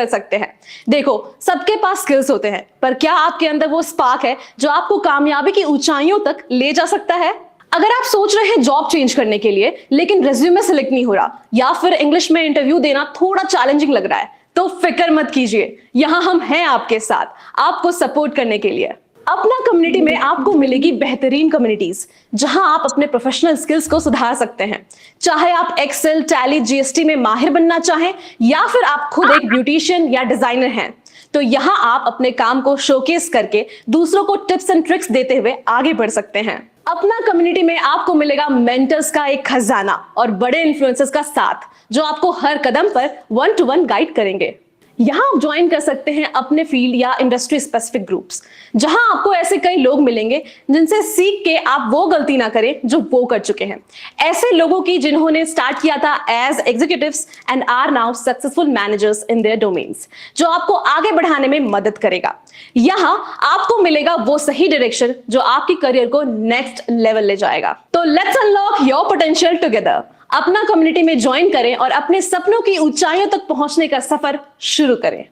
कर सकते हैं। देखो, सबके पास स्किल्स होते हैं, पर क्या आपके अंदर वो स्पार्क है जो आपको कामयाबी की ऊंचाइयों तक ले जा सकता है? अगर आप सोच रहे हैं जॉब चेंज करने के लिए, लेकिन रेज्यूमे सेलेक्ट नहीं हो रहा, या फिर इंग्लिश में इंटरव्यू देना थोड़ा चैलेंजिंग लग रहा है, तो फिक्र मत कीजिए, यहां हम हैं आपके साथ, आपको सपोर्ट करने के लिए। अपना कम्युनिटी में आपको मिलेगी बेहतरीन कम्युनिटीज, जहां आप अपने प्रोफेशनल स्किल्स को सुधार सकते हैं। चाहे आप एक्सेल, टैली, जीएसटी में माहिर बनना चाहें, या फिर आप खुद एक ब्यूटिशियन या डिजाइनर हैं, तो यहां आप अपने काम को शोकेस करके दूसरों को टिप्स एंड ट्रिक्स देते हुए आगे बढ़ सकते हैं। अपना कम्युनिटी में आपको मिलेगा मेंटर्स का एक खजाना और बड़े इन्फ्लुएंसर्स का साथ, जो आपको हर कदम पर 1-to-1 गाइड करेंगे। यहां आप ज्वाइन कर सकते हैं अपने फील्ड या इंडस्ट्री स्पेसिफिक ग्रुप्स, जहां आपको ऐसे कई लोग मिलेंगे जिनसे सीख के आप वो गलती ना करें जो वो कर चुके हैं। ऐसे लोगों की जिन्होंने स्टार्ट किया था as executives and are now successful managers in their domains, जो आपको आगे बढ़ाने में मदद करेगा। यहां आपको मिलेगा वो सही डायरेक्शन जो आपकी करियर को नेक्स्ट लेवल ले जाएगा। तो let's unlock your potential together. अपना कम्युनिटी में ज्वाइन करें और अपने सपनों की ऊंचाइयों तक पहुंचने का सफर शुरू करें।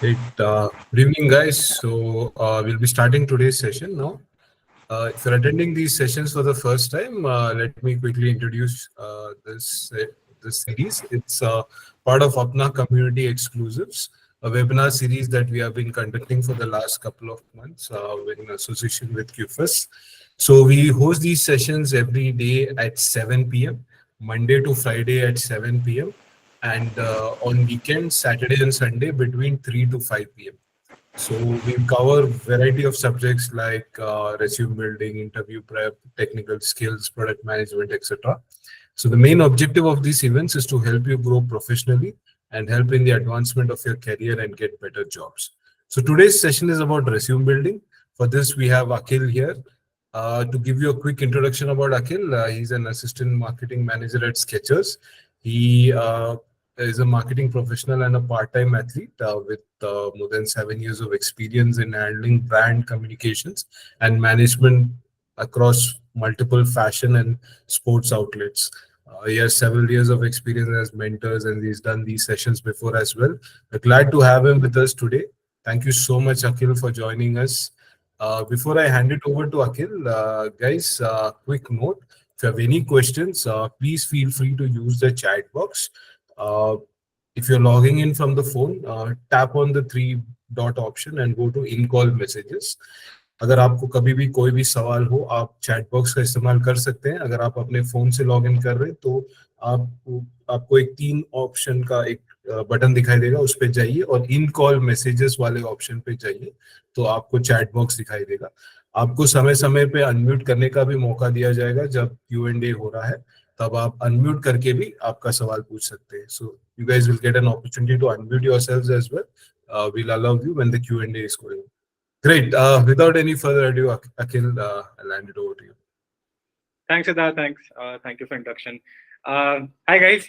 Good evening, guys. So we'll be starting today's session now. If you're attending these sessions for the first time, let me quickly introduce this series. It's part of Apna Community Exclusives, a webinar series that we have been conducting for the last couple of months in association with QFIS. So we host these sessions every day at 7 p.m., Monday to Friday at 7 p.m., and on weekends, Saturday and Sunday between 3 to 5 p.m. So we cover variety of subjects like resume building, interview prep, technical skills, product management, etc. So the main objective of these events is to help you grow professionally and help in the advancement of your career and get better jobs. So today's session is about resume building. For this, we have Akhil here. To give you a quick introduction about Akhil, he's an assistant marketing manager at Skechers. He is a marketing professional and a part-time athlete with more than 7 years of experience in handling brand communications and management across multiple fashion and sports outlets. He has several years of experience as mentors, and he's done these sessions before as well. We're glad to have him with us today. Thank you so much, Akhil, for joining us. Before I hand it over to Akhil, guys, quick note. If you have any questions, please feel free to use the chat box. Uh, if you're logging in from the phone, tap on the three dot option and go to in-call messages. अगर आपको कभी भी कोई भी सवाल हो, आप chat box का इस्तेमाल कर सकते हैं। अगर आप अपने फोन से लॉग इन कर रहे हैं तो आपको एक 3 ऑप्शन का एक बटन दिखाई देगा, उस पर जाइए और इन कॉल मैसेजेस वाले ऑप्शन पे जाइए, तो आपको चैट बॉक्स दिखाई देगा। आपको समय समय पे अनम्यूट करने का भी मौका दिया जाएगा। जब Q&A हो रहा है तब आप अनम्यूट करके भी आपका सवाल पूछ सकते हैं। So you guys will get an opportunity to unmute yourselves as well. We'll allow you when the Q&A is going. Great. Without any further ado, Akhil, I'll hand it over to you. Thanks, Siddharth. Thanks. Thank you for introduction. Hi guys.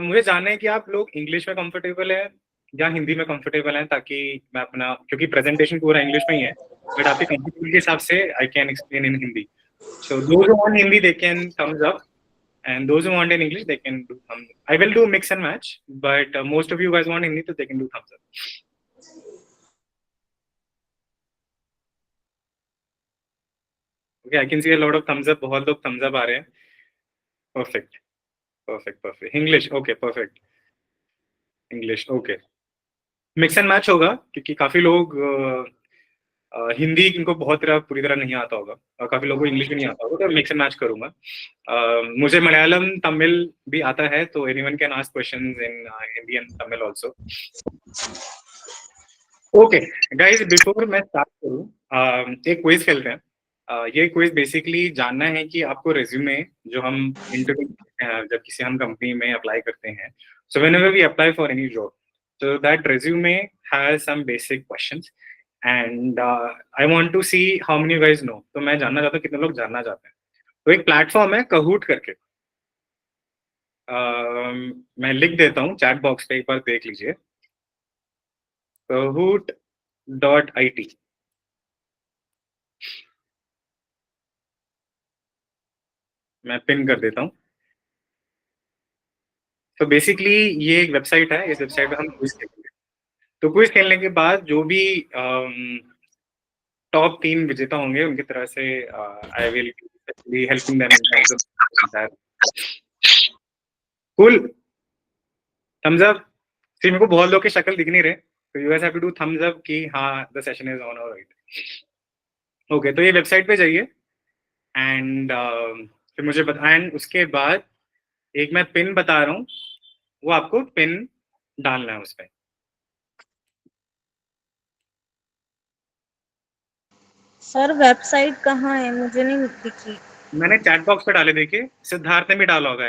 मुझे जानना है कि आप लोग English में comfortable हैं या हिंदी में कंफर्टेबल हैं, ताकि मैं अपना, क्योंकि प्रेजेंटेशन पूरा इंग्लिश में ही है, बट आपके कंफर्टेबल के हिसाब से I can explain in Hindi. So those who want Hindi, they can thumbs up, and those who want in English, they can do thumbs up. I will do mix and match, but most of you guys want Hindi, so they can do thumbs up. Okay, I can see a lot of thumbs up. बहुत लोग thumbs up आ रहे हैं. Perfect. English, okay, perfect. English, okay. Mix and match होगा, क्योंकि काफी लोग हिंदी इनको बहुत पूरी तरह नहीं आता होगा और काफी लोगों को इंग्लिश भी नहीं आता होगा, तो मिक्स एंड मैच करूंगा. मुझे मलयालम तमिल भी आता है, तो anyone can ask questions in Hindi and Tamil also. Okay guys, before मैं स्टार्ट करूं, एक क्विज खेलते हैं. ये क्विज बेसिकली जानना है कि आपको रेज्यूमे, जो हम इंटरव्यू जब किसी हम कंपनी में अप्लाई करते हैं, so whenever we apply for any job, so that resume has some basic questions and I want to see how many you guys know. तो मैं जानना चाहता हूँ कितने लोग जानना चाहते हैं. तो एक प्लेटफॉर्म है Kahoot करके, मैं लिख देता हूँ चैट बॉक्स पे, एक बार देख लीजिए. Kahoot.it. मैं पिन कर देता हूँ. तो बेसिकली ये एक वेबसाइट है, इस वेबसाइट पे हम क्विज खेलेंगे। तो क्विज खेलने के बाद जो भी टॉप 3 विजेता होंगे उनकी तरह से I will be helping them in terms of cool. Thumbs up. See मेरे को बहुत लोग की शक्ल दिख नहीं रहे, तो you guys have to do thumbs up कि हाँ the session is on alright. Okay, तो ये वेबसाइट पे जाइए एंड फिर मुझे एंड उसके बाद एक मैं पिन बता रहा हूँ, वो आपको पिन डालना है उस पे। सर वेबसाइट कहाँ है, मुझे नहीं दिखी। मैंने चैट बॉक्स पे डाले, देखिए सिद्धार्थ ने भी डाला होगा।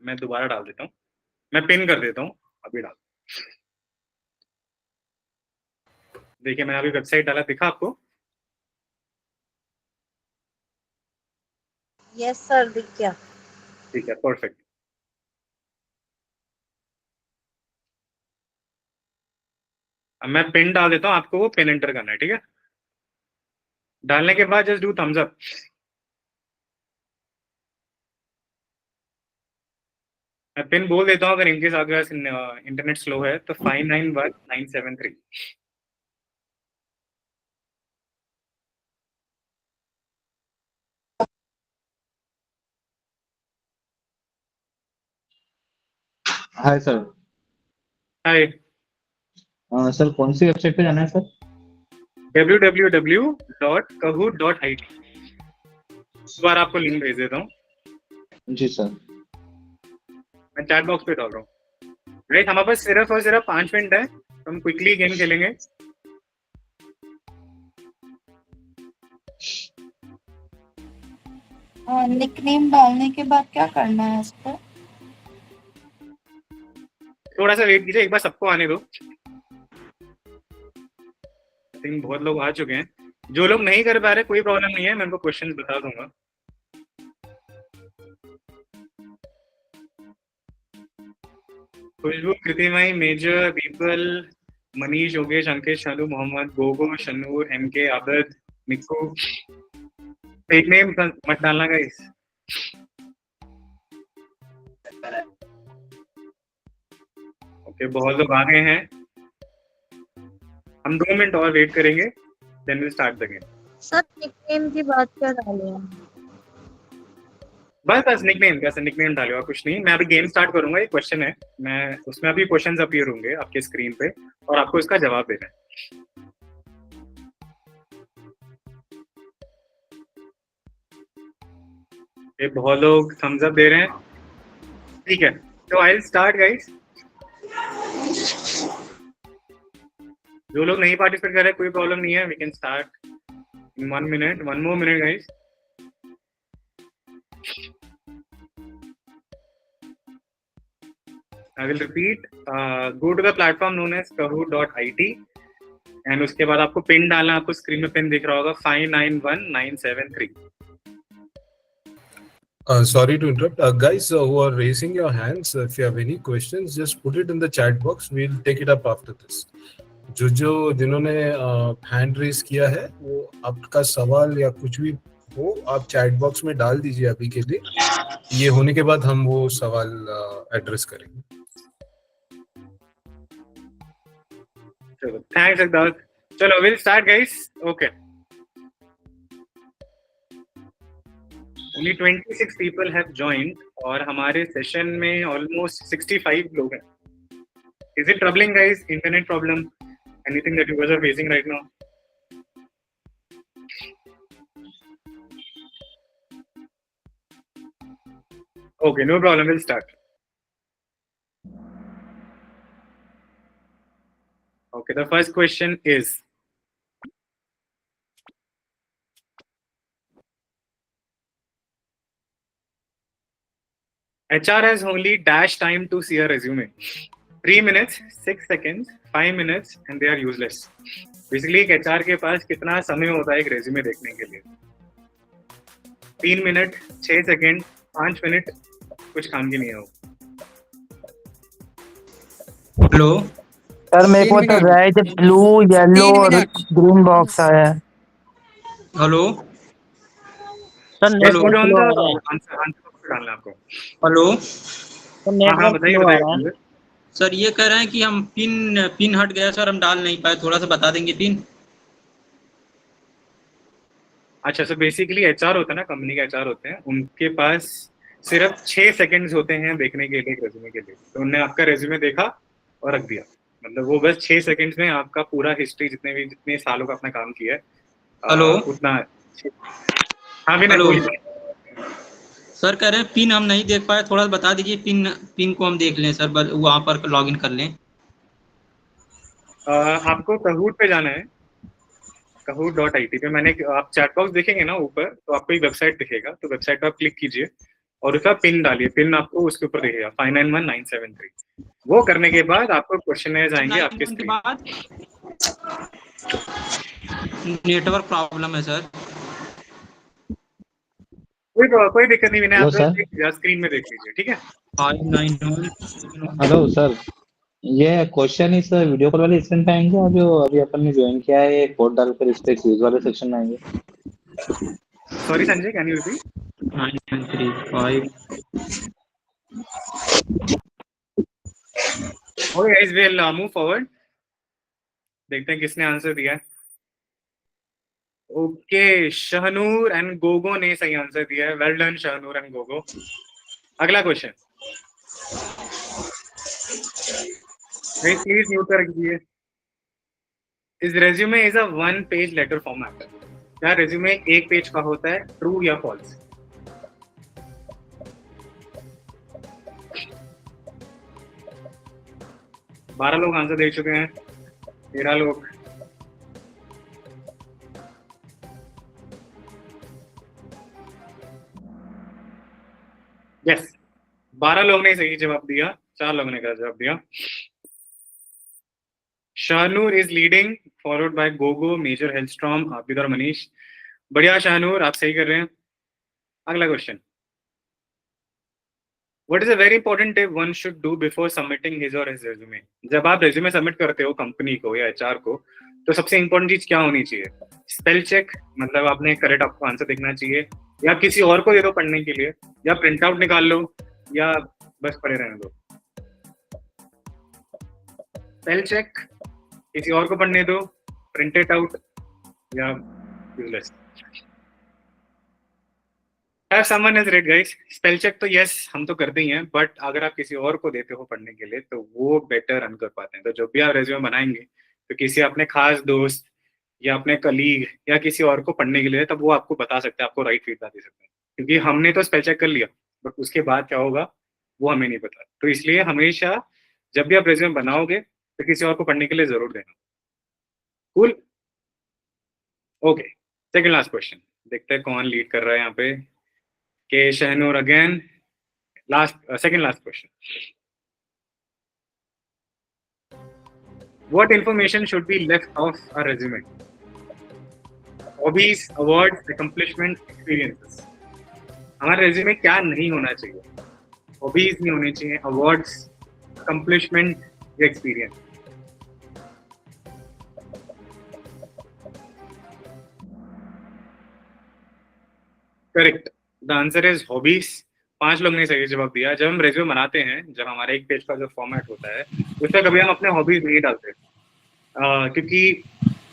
मैं दोबारा डाल देता हूँ, मैं पिन कर देता हूँ, अभी डाल। देखिए मैंने अभी वेबसाइट डाला, दिखा आपको? यस सर, दिख गया। ठीक है, परफेक्ट। अब मैं पिन डाल देता हूँ, आपको वो पिन एंटर करना है, ठीक है? डालने के बाद जस्ट डू थम्स अप। मैं पिन बोल देता हूँ, अगर इनकेस आपके पास इंटरनेट स्लो है तो 591973। Hi sir. हाय। सर कौन सी वेबसाइट पे जाना है सर? www.kahoot.it। इस बार आपको लिंक भेज देता हूँ, जी सर। मैं चैट बॉक्स पे डाल रहा हूँ। राइट, हमारे पास सिर्फ और सिर्फ 5 मिनट है, तो हम क्विकली गेम खेलेंगे। निकनेम डालने के बाद क्या करना है इस पर? थोड़ा सा वेट कीजिए, एक बार सबको आने दो। आई थिंक बहुत लोग आ चुके हैं। जो लोग नहीं कर पा रहे कोई प्रॉब्लम नहीं है, मैं उनको क्वेश्चन बता दूंगा। Khushboo, Kritimai, Major, Deepal, Manish, Yogesh, Ankit, Shalu, Mohammad, Gogo, Shanoor, MK, Abad, Nikku. Fake name मत डालना गाइस। ओके, बहुत लोग आ गए हैं, हम 2 मिनट और वेट करेंगे, then will start the game. Sir nickname की बात क्या डाले हैं? बस निकनेम, कैसे निकनेम डाले और कुछ नहीं। मैं अभी गेम स्टार्ट करूंगा, एक क्वेश्चन है, मैं उसमें अभी क्वेश्चंस अपीयर होंगे आपके स्क्रीन पे और आपको इसका जवाब देना है। ये बहुत लोग थम्स अप दे रहे हैं, ठीक है, तो आई विल स्टार्ट गाइस। जो लोग नहीं पार्टिसिपेट कर रहे कोई प्रॉब्लम नहीं है, we can start in 1 minute, 1 more minute guys. I will repeat, go to the platform known as kahoot.it and उसके बाद आपको पिन डालना, आपको स्क्रीन में पिन दिख रहा होगा 591973। Sorry to interrupt. Guys who are raising your hands, if you have any questions, just put it in the chat box. We'll take it up after this. जिन्होंने हैंड रेज किया है, वो आपका सवाल या कुछ भी हो, आप चैट बॉक्स में डाल दीजिए अभी के लिए। ये होने के बाद हम वो सवाल एड्रेस करेंगे। चलो, थैंक्स सिद्धार्थ। चलो, will start guys. Okay, only 26 people have joined और हमारे सेशन में ऑलमोस्ट 65 लोग हैं। Is it troubling guys? Internet problem? Anything that you guys are facing right now? Okay, no problem. We'll start. Okay, the first question is, HR has only dash time to see a resume. 3 minutes, 6 seconds, 5 minutes, and they are useless. Basically, एक HR के पास कितना समय होता है एक resume देखने के लिए? 3 मिनट, 6 सेकंड, 5 मिनट, कुछ काम की नहीं है वो। हेलो सर मेरे को तो रेड, ब्लू, येलो और ग्रीन बॉक्स आया है। Hello sir hello network slow आ रहा है। आंसर डालना है आपको। हेलो तो हाँ नेटवर्क बताइए स्लो आ रहा है। बताइए। सर ये कह रहे हैं कि हम पिन हट गया सर, हम डाल नहीं पाए, थोड़ा सा बता देंगे पिन। अच्छा, सो बेसिकली एचआर होता है ना, कंपनी के एचआर होते हैं, उनके पास सिर्फ 6 सेकंड्स होते हैं देखने के लिए रेज्यूमे के लिए। तो उन्होंने आपका रेज्यूमे देखा और रख दिया। मतलब वो बस 6 सेकंड्स में आपका पूरा हिस्ट्री, जितने सालों का अपना काम किया है, हेलो उतना। हाँ विनय हेलो बोलिए। सर, कह रहे हैं पिन हम नहीं देख पाए, थोड़ा सा बता दीजिए, पिन को हम देख लें सर, वहां पर लॉगिन कर लें। आपको कहूट पे जाना है, kahoot.it पे। मैंने, आप चैट बॉक्स देखेंगे ना ऊपर, तो आपको एक वेबसाइट दिखेगा, तो वेबसाइट पर आप क्लिक कीजिए और उसका पिन डालिए। पिन आपको उसके ऊपर दिखेगा 591973। वो करने के बाद आपको क्वेश्चन आएंगे आपके 9 के स्क्रीन। बाद नेटवर्क प्रॉब्लम है सर। कोई दिक्कत नहीं विनय, हेलो आप सर। देख लीजिए, स्क्रीन में देख लीजिए, ठीक है। 591। हेलो सर, ये क्वेश्चन इस वीडियो कॉल वाले सेक्शन पे आएंगे और जो अभी अपन ने ज्वाइन किया है ये कोड डालकर इस पे क्विज वाले सेक्शन में आएंगे? Sorry Sanjay, can you repeat? 935। Okay guys, will move forward. देखते हैं किसने आंसर दिया है। ओके, शहनूर एंड गोगो ने सही आंसर दिया है। Well done Shahnoor and Gogo. अगला क्वेश्चन, प्लीज म्यूट कर रखिए। इस resume is a 1 page letter format. क्या रेज्यूमे एक पेज का होता है? ट्रू या फॉल्स? बारह लोग आंसर दे चुके हैं, 13 लोग। यस, 12 लोग ने सही जवाब दिया, 4 लोगों ने गलत जवाब दिया। Shahnoor is leading, followed by Gogo, Major, Hellstrom, Abid और मनीष। बढ़िया शाहनूर, आप सही कर रहे हैं। अगला question, what is a very important tip one should do before submitting his और हिज रेज्यूमे? जब आप रेज्यूमे सबमिट करते हो कंपनी को या एचआर को, तो सबसे इंपॉर्टेंट चीज क्या होनी चाहिए? स्पेल चेक, मतलब आपने करेक्ट आपको आंसर देखना चाहिए, या किसी और को दे दो पढ़ने के लिए, या प्रिंट आउट निकाल लो, या बस पढ़े रहने दो। स्पेल चेक, किसी और को पढ़ने दो, प्रिंट इट आउट, या useless. Have someone has read guys, spell check तो यस हम तो करते ही हैं, बट अगर आप किसी और को देते हो पढ़ने के लिए तो वो बेटर रन कर पाते हैं। तो जब भी आप रेज्यूमे बनाएंगे तो किसी अपने खास दोस्त या अपने कलीग या किसी और को पढ़ने के लिए, तब वो आपको बता सकते हैं, आपको राइट फीडबैक दे सकते हैं। क्योंकि हमने तो स्पेल चेक कर लिया, बट उसके बाद क्या होगा वो हमें नहीं पता। तो इसलिए हमेशा जब भी आप रेज्यूमे बनाओगे तो किसी और को पढ़ने के लिए जरूर देना। Cool, okay. Second last question, देखते हैं कौन लीड कर रहा है यहाँ पे। के Shahnoor again, second last question. What information should be left off a resume? Hobbies, awards, accomplishment, experiences. हमारे रेज्यूमे में क्या नहीं होना चाहिए? हॉबीज नहीं होनी चाहिए, अवार्ड्स, अकम्पलिशमेंट या experience. Correct, the answer is hobbies. 5 लोग ने सही जवाब दिया। जब हम रेज्यूमे बनाते हैं, जब हमारे एक पेज का जो फॉर्मेट होता है, उसमें कभी हम अपने हॉबीज नहीं डालते, क्योंकि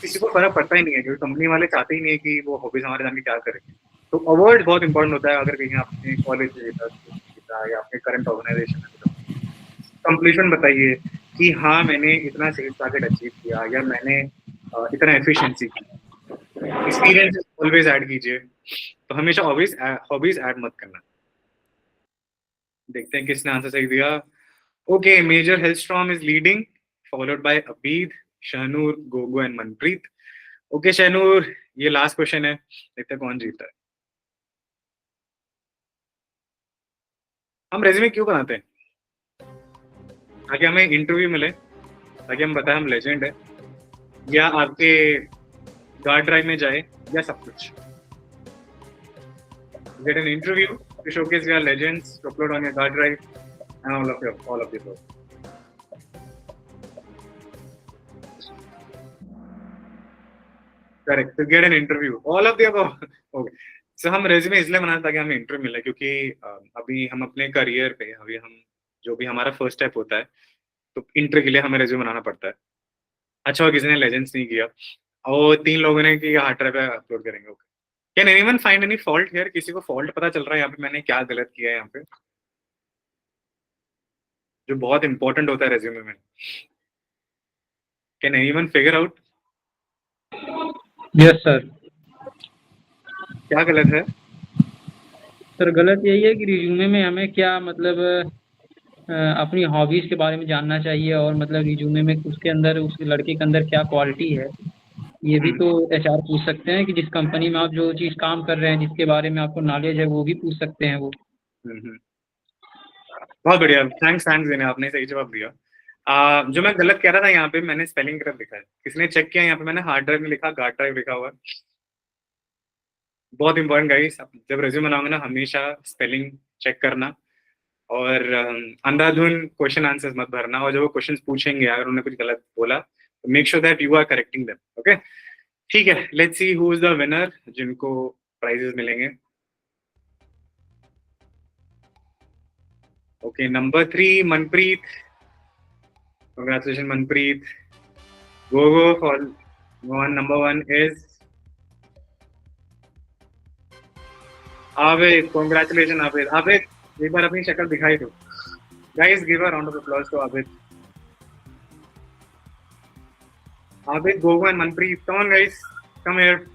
किसी को फर्क पड़ता ही नहीं है, क्योंकि कंपनी वाले चाहते ही नहीं है कि वो हॉबीज हमारे जान के क्या करेंगे। तो अवार्ड बहुत इंपॉर्टेंट होता है। अगर कहीं आपने कॉलेज जीता या अपने करंट ऑर्गेनाइजेशन में कंप्लीशन बताइए कि हाँ मैंने इतना सेल्स टारगेट अचीव किया, या मैंने इतना एफिशिएंसी की। एक्सपीरियंस ऑलवेज ऐड कीजिए। तो हमेशा हॉबीज ऐड मत करना। देखते हैं किसने आंसर सही दिया। Okay, Major Hellstrom is leading, followed by Abid, Shahnoor, Gogo and Manpreet. Okay Shahnoor, ये लास्ट क्वेश्चन है, देखते हैं कौन जीता है। हम रेज्यूमे क्यों बनाते हैं? ताकि हमें इंटरव्यू मिले, ताकि हम बताएं हम लेजेंड है, या आपके गार्ड ड्राइव में जाए, या सब कुछ। Get an interview to showcase your legends, to upload on your guard drive, and all of the above. Correct. To get an interview, all of the above. Okay. So हम resume इसलिए बनाते ताकि हमें इंटरव्यू मिले, क्योंकि अभी हम अपने करियर पे, अभी हम जो भी हमारा फर्स्ट स्टेप होता है, तो इंटर के लिए हमें रेज्यूमे बनाना पड़ता है। अच्छा हुआ किसी ने लेजेंड्स नहीं किया और 3 लोगों ने कि हार्ड ड्राइव पे अपलोड करेंगे। Okay, can anyone find any fault here? किसी को फॉल्ट पता चल रहा है यहाँ पे मैंने क्या गलत किया है यहाँ पे, जो बहुत इंपॉर्टेंट होता है रेज्यूमे में? Can anyone figure out yes sir. क्या गलत है? सर गलत यही है कि रिज्यूमे में हमें क्या मतलब अपनी हॉबीज के बारे में जानना चाहिए और मतलब रिज्यूमे में उसके अंदर उस लड़के के अंदर क्या क्वालिटी है, ये भी तो एचआर पूछ सकते हैं कि जिस कंपनी में आप जो चीज़ काम कर रहे हैं जिसके बारे में आपको नॉलेज है वो भी पूछ सकते हैं वो। बहुत बढ़िया, थैंक्स देने, आपने सही जवाब दिया। जो मैं गलत कह रहा था यहाँ पे मैंने स्पेलिंग गलत लिखा है, किसने चेक किया? यहाँ पे मैंने हार्ड ड्राइव में लिखा, गार्ड ड्राइव लिखा हुआ है। बहुत इंपॉर्टेंट गाइस, जब रेज्यूमे बनाओगे ना हमेशा स्पेलिंग चेक करना और अंधाधुन क्वेश्चन आंसर्स मत भरना, और जब वो क्वेश्चंस पूछेंगे अगर उन्होंने कुछ गलत बोला तो make sure that you are correcting them. Okay, ठीक है, let's see who is the winner जिनको प्राइजेस मिलेंगे। Okay, number 3 Manpreet, congratulation Manpreet, go for one. Number 1 is Abid, congratulations Abid। Abid, एक बार अपनी शक्ल दिखाई दो। Guys, give a round of applause to Abid। Abid, Gogo and Manpreet, come on guys, come here।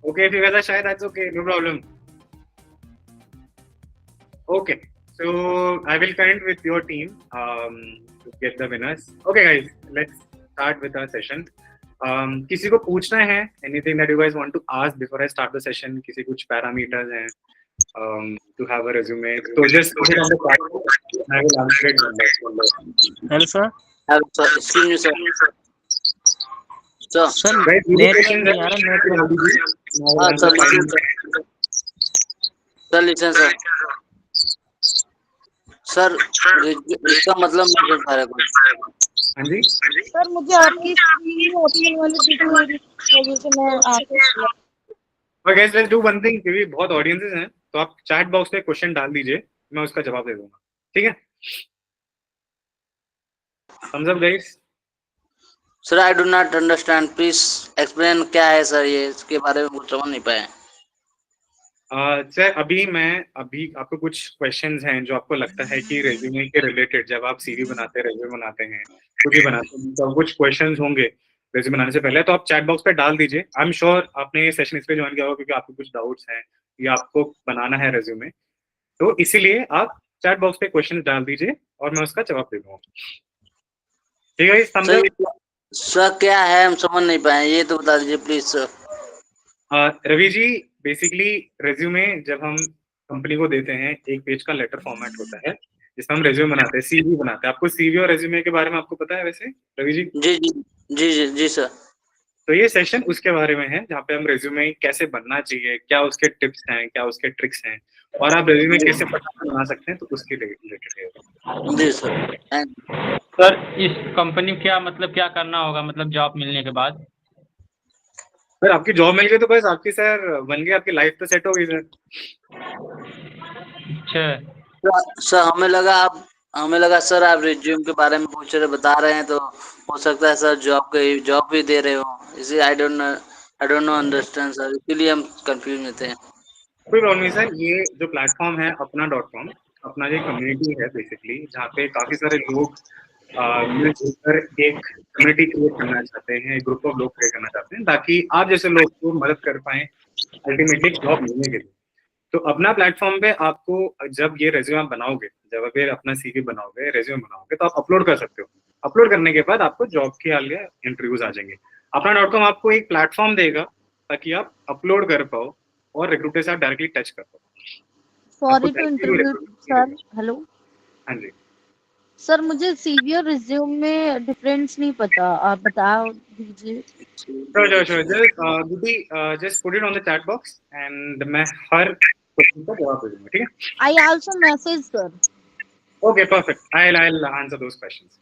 Okay, if you guys are shy, that's okay, no problem। Okay, so I will connect with your team to get the winners। Okay guys, let's start with our session। किसी को पूछना है anything that you guys want to ask before I start the session? किसी कुछ parameters हैं to have a resume, so just put it on the chat। I will answer it one by one। Hello sir। Excuse me sir। Sir Guys, net questions नहीं आ रहा, net में हाँ sir listen sir. Sir इसका मतलब नहीं कर पा रहा कुछ। हाँ जी सर मुझे आपकी ऑप्शन वाली वजह से मैं आपको और guys, let's do one thing, क्योंकि बहुत ऑडियंसेस हैं तो आप चैट बॉक्स में क्वेश्चन डाल दीजिए, मैं उसका जवाब दे दूंगा, ठीक है? thumbs up guys। Sir I do not understand, please explain क्या है सर, ये इसके बारे में कुछ समझ नहीं पाए। सर अभी आपको कुछ क्वेश्चंस हैं जो आपको लगता है कि रेज्यूमे के रिलेटेड, जब आप सीवी बनाते हैं, रेज्यूमे बनाते हैं, कुछ भी बनाते हैं तो कुछ क्वेश्चंस होंगे रेज्यूमे बनाने से पहले, तो आप चैट बॉक्स पे डाल दीजिए। आई एम श्योर आपने ये सेशन इसलिए ज्वाइन किया होगा क्योंकि आपको कुछ डाउट्स हैं या आपको बनाना है रेज्यूमे, तो इसीलिए आप चैट बॉक्स पे क्वेश्चन डाल दीजिए और मैं उसका जवाब दे दूंगा, ठीक है? सर क्या है, हम समझ नहीं पाए, ये तो बता दीजिए please sir. Ravi ji, basically resume जब हम कंपनी को देते हैं, एक पेज का लेटर फॉर्मेट होता है जिसमें हम रेज्यूमे बनाते हैं, सीवी बनाते हैं। आपको सीवी और रेज्यूमे के बारे में आपको पता है वैसे रवि जी? जी जी जी जी जी सर। तो ये सेशन उसके बारे में है जहाँ पे हम रेज्यूमे कैसे बनना चाहिए, क्या उसके टिप्स हैं, क्या उसके ट्रिक्स हैं, और आप रेज्यूमे कैसे बना सकते हैं, तो उसके रिलेटेड है। जी सर। सर इस कंपनी में क्या मतलब क्या करना होगा, मतलब जॉब मिलने के बाद? सर आपकी जॉब मिल गई तो बस आपकी सर बन गई, आपकी लाइफ तो सेट हो गई सर। अच्छा सर हमें लगा सर आप रिज्यूम के बारे में पूछ रहे, बता रहे हैं, तो हो सकता है सर जॉब भी दे रहे हो, इसे I don't know understand sir, इसीलिए हम कंफ्यूज में थे। कोई प्रॉब्लम नहीं सर, ये जो प्लेटफॉर्म है अपना.com, अपना ये कम्युनिटी है बेसिकली, जहाँ पे काफी सारे लोग मिलकर एक कम्युनिटी क्रिएट करना चाहते हैं, एक ग्रुप ऑफ लोग क्रिएट करना चाहते हैं ताकि आप जैसे लोग को मदद कर पाए अल्टीमेटली जॉब मिलने के लिए। तो अपना प्लेटफॉर्म पे आपको जब ये रेज्यूमे बनाओगे, जब फिर अपना सीवी बनाओगे, रेज्यूमे बनाओगे, तो आप अपलोड कर सकते हो। अपलोड करने के बाद आपको जॉब के लिए इंटरव्यूज आ जाएंगे। अपना.com आपको एक प्लेटफॉर्म देगा ताकि आप अपलोड कर पाओ और रिक्रूटर से आप डायरेक्टली टच कर पाओ। Sorry to interview sir. Hello हाँ जी सर, मुझे सीवी और रिज्यूम में डिफरेंस नहीं पता, आप बता दीजिए। Sure। Just put it on the chat box and मैं हर क्वेश्चन का जवाब दे दूंगा, ठीक है? I also message sir. Okay, perfect. I'll answer those questions.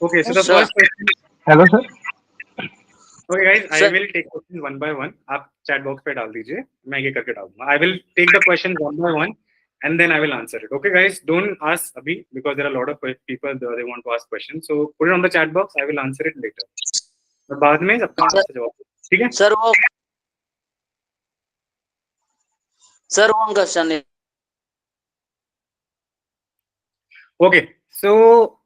Okay, so the Sure. first question. Hello sir. Okay guys, I Sir. will take questions one by one. आप chat box पे डाल दीजिए, मैं ये करके डाल दूंगा. I will take the questions one by one and then I will answer it. Okay guys, don't ask अभी because there are a lot of people they want to ask questions. So put it on the chat box. I will answer it later. तो बाद में सबका answer जवाब. ठीक है? Sir वो question. Okay, so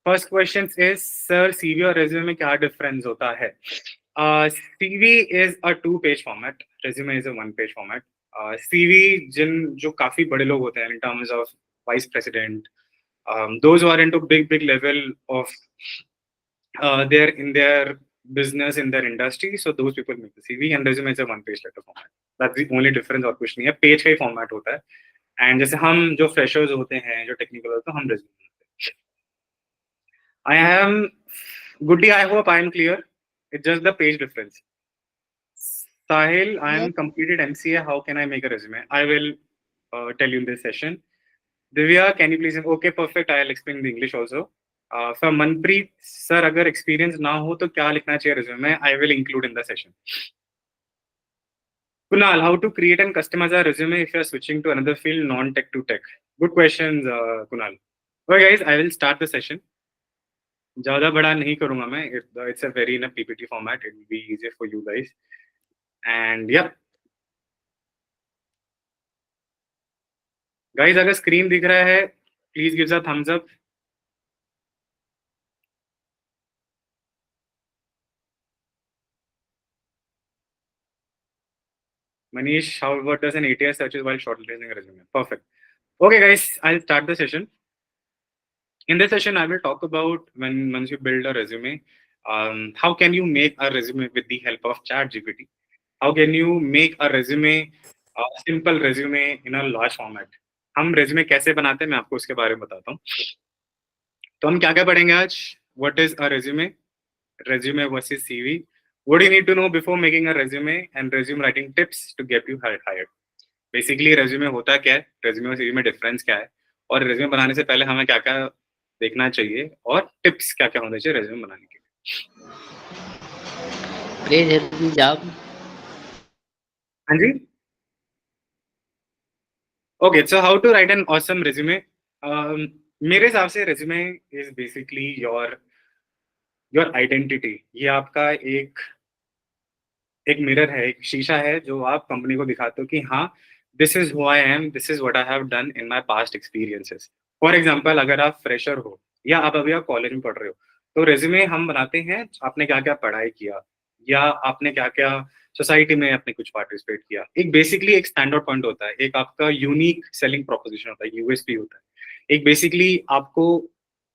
first question is sir, CV और resume में क्या difference होता है? CV is a 2-page format, resume is a 1-page format. CV जो काफी बड़े लोग होते हैं in terms of vice president, those who are into big level of they're in their business, in their industry, so those people make the CV, and resume is a 1-page letter format. That's the only difference. और कुछ नहीं है, page का ही format होता है. And जैसे हम जो फ्रेशर्स होते हैं, जो टेक्निकल होते हैं, हम resume बनाते हैं. I am Goody, I hope I am clear. It's just the page difference. Sahil, I am completed MCA. How can I make a resume? I will tell you in this session. Divya, can you please? Okay, perfect. I'll explain the English also. For Manpreet, sir, अगर experience ना हो तो क्या लिखना चाहिए resume में? I will include in the session. Kunal, how to create and customize a resume if you are switching to another field, non-tech to tech? Good questions, Kunal. Okay, guys, I will start the session. ज़्यादा बड़ा नहीं करूँगा मैं. It's a very in a PPT format. It will be easier for you guys. And yeah, guys, अगर screen दिख रहा है, please give us a thumbs up. Manish, what does an ATS searches while shortlisting a resume? Perfect. Okay, guys, I'll start the session. In this session, I will talk about once you build a resume, how can you make a resume with the help of ChatGPT? How can you make a resume, a simple resume in a large format? हम resume कैसे बनाते हैं मैं आपको उसके बारे में बताता हूँ. तो हम क्या पढ़ेंगे आज? What is a resume? Resume versus CV. What do you need to know before making a resume and resume writing tips to get you hired? Basically, resume होता क्या है? Resume और CV में difference क्या है? और resume बनाने से पहले हमें क्या देखना चाहिए और टिप्स क्या होने चाहिए resume बनाने के लिए. Please help me job. हाँ जी. Okay, so how to write an awesome resume? मेरे हिसाब से resume is basically your identity. ये आपका एक मिरर है, एक शीशा है जो आप कंपनी को दिखाते हो कि हाँ, this is who I am, this is what I have done in my past experiences. For example, अगर आप फ्रेशर हो या आप अभी कॉलेज में पढ़ रहे हो, तो रेज्यूमे हम बनाते हैं आपने क्या पढ़ाई किया या आपने क्या सोसाइटी में आपने कुछ पार्टिसिपेट किया. एक बेसिकली एक स्टैंड आउट पॉइंट होता है, एक आपका यूनिक सेलिंग प्रोपोजिशन होता है, यूएसपी होता है. एक बेसिकली आपको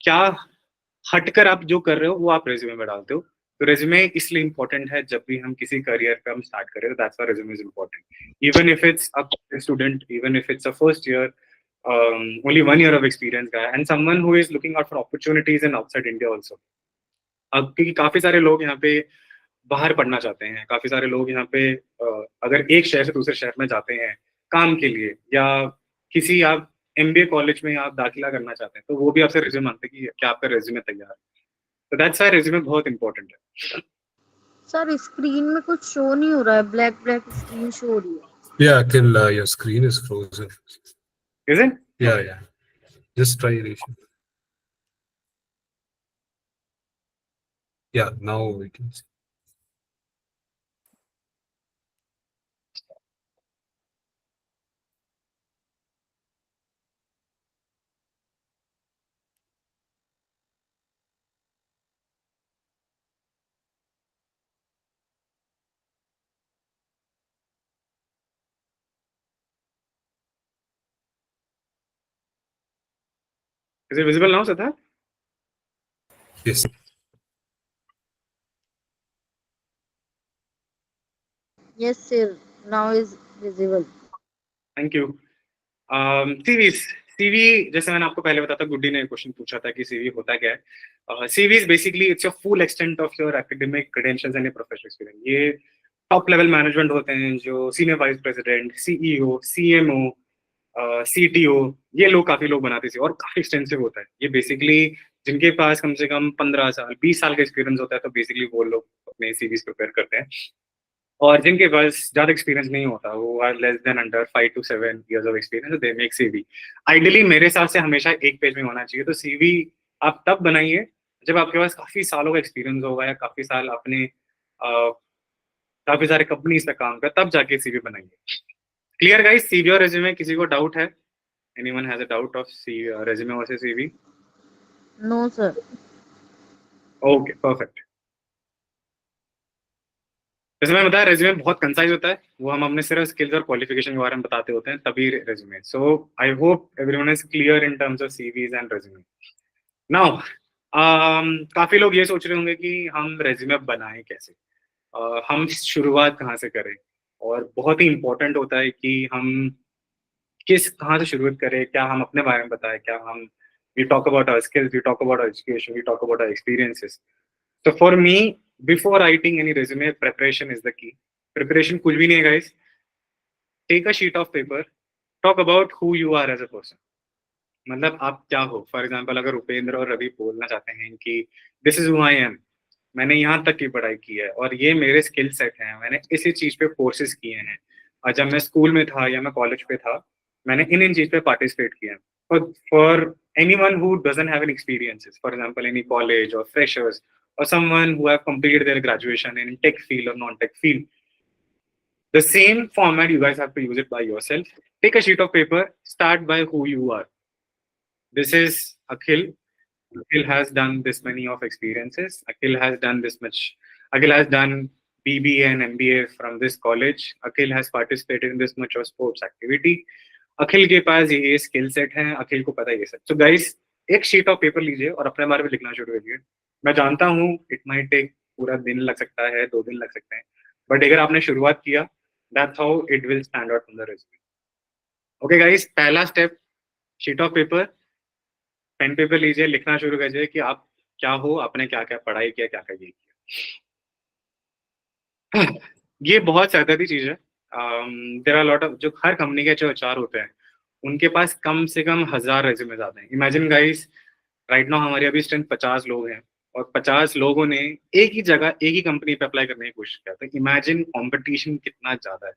क्या हटकर आप जो कर रहे हो वो आप रेज्यूमे में डालते हो. तो रेज्यूमे इसलिए इंपॉर्टेंट है जब भी हम किसी करियर पे हम स्टार्ट करें, that's why resume is important. Even if it's a student, even if it's a first year, only 1 year of experience guy and someone who is looking out for opportunities in outside India also. अब क्योंकि काफी सारे लोग यहाँ पे बाहर पढ़ना चाहते हैं, काफी सारे लोग यहाँ पे अगर एक शहर से दूसरे शहर में जाते हैं काम के लिए या किसी आप MBA कॉलेज में आप दाखिला करना चाहते हैं, तो वो भी आपसे रिज्यूमे मांगते हैं कि क्या आपका रिज्यूमे तैयार है. तो दैट्स व्हाई रिज्यूमे बहुत इंपॉर्टेंट है. सर स्क्रीन में कुछ शो नहीं हो रहा है, ब्लैक स्क्रीन शो हो रही है. Yeah, till your screen is frozen. Is it? Yeah. Just try erasing. Yeah, now we can see. Is it visible now, Siddharth? Yes. Yes sir, now is visible. Thank you. CV जैसे मैंने आपको पहले बताया था, गुड्डी ने question पूछा था कि CV होता क्या है. CV is basically it's your full extent of your academic credentials and your professional experience. ये टॉप लेवल मैनेजमेंट होते हैं जो senior vice president, CEO, CMO, CTO, ये लोग काफी लोग बनाते हैं और काफी एक्सटेंसिव होता है. ये बेसिकली जिनके पास कम से कम 15 साल 20 साल का एक्सपीरियंस होता है तो बेसिकली वो लोग अपने सीवीज प्रिपेयर करते हैं, और जिनके पास ज्यादा एक्सपीरियंस नहीं होता, वो are less than under 5 to 7 years of experience, they make CV. Ideally मेरे हिसाब से हमेशा एक पेज में होना चाहिए। तो सीवी आप तब बनाइए जब आपके पास काफी सालों का एक्सपीरियंस होगा, या काफी साल आपने काफी सारे कंपनीज पे काम किया, तब जाके सीवी बनाइए। क्लियर गाइस, सीवी और रेज्यूमे? किसी को डाउट है? Anyone has a doubt of resume versus CV? No sir. Okay perfect. जैसे मैंने बताया, रेज्यूमे बहुत कंसाइज होता है, वो हम अपने सिर्फ स्किल्स और क्वालिफिकेशन के बारे में बताते होते हैं, तभी resume. So I hope everyone is clear in terms of CVs and resume. Now काफी लोग ये सोच रहे होंगे कि हम रेज्यूमे बनाएं कैसे, हम शुरुआत कहाँ से करें, और बहुत ही इंपॉर्टेंट होता है कि हम कहाँ से शुरुआत करें, क्या हम अपने बारे में बताएं, क्या हम we talk about our skills, we talk about our education, we talk about our experiences. So for me, before writing any resume, preparation is the key. Preparation कुछ भी नहीं है guys. Take a sheet of paper. Talk about who you are as a person. मतलब आप क्या हो। For example अगर उपेंद्र और रवि बोलना चाहते हैं कि this is who I am, मैंने यहाँ तक की पढ़ाई की है और ये मेरे स्किल सेट हैं, मैंने इसी चीज पे कोर्सेज किए हैं, और जब मैं स्कूल में था या मैं कॉलेज पे था मैंने इन इन चीज पे पार्टिसिपेट किया है। For anyone who doesn't have any experiences, for example any college or freshers or someone who have completed their graduation in tech field or non-tech field, the same format you guys have to use it by yourself. Take a sheet of paper, start by who you are. This is Akhil. Akhil has done this many of experiences. Akhil has done this much. Akhil has done BBA and MBA from this college. Akhil has participated in this much of sports activity. अखिल के पास ये skill set है, अखिल को पता है ये सब। So guys, एक sheet of paper लीजिए और अपने बारे में लिखना शुरू करिए। मैं जानता हूँ इट माइट टेक पूरा दिन लग सकता है, 2 दिन लग सकते हैं, बट अगर आपने शुरुआत किया, that's how it will stand out from the resume. Okay guys, पहला step, sheet of paper, pen paper लीजिए, लिखना शुरू कीजिए कि आप क्या हो, आपने क्या क्या पढ़ाई किया, क्या क्या ये किया। ये बहुत सैद्धांतिक चीज है। देयर आर लॉट ऑफ, जो हर कंपनी के जो एचआर होते हैं उनके पास कम से कम 1000 रेज्यूमेज आते हैं। इमेजिन गाइस, राइट नाउ हमारे अभी स्ट्रेंथ 50 लोग हैं, और 50 लोगों ने एक ही जगह एक ही कंपनी पे अप्लाई करने की कोशिश किया। तो इमेजिन कंपटीशन कितना ज्यादा है।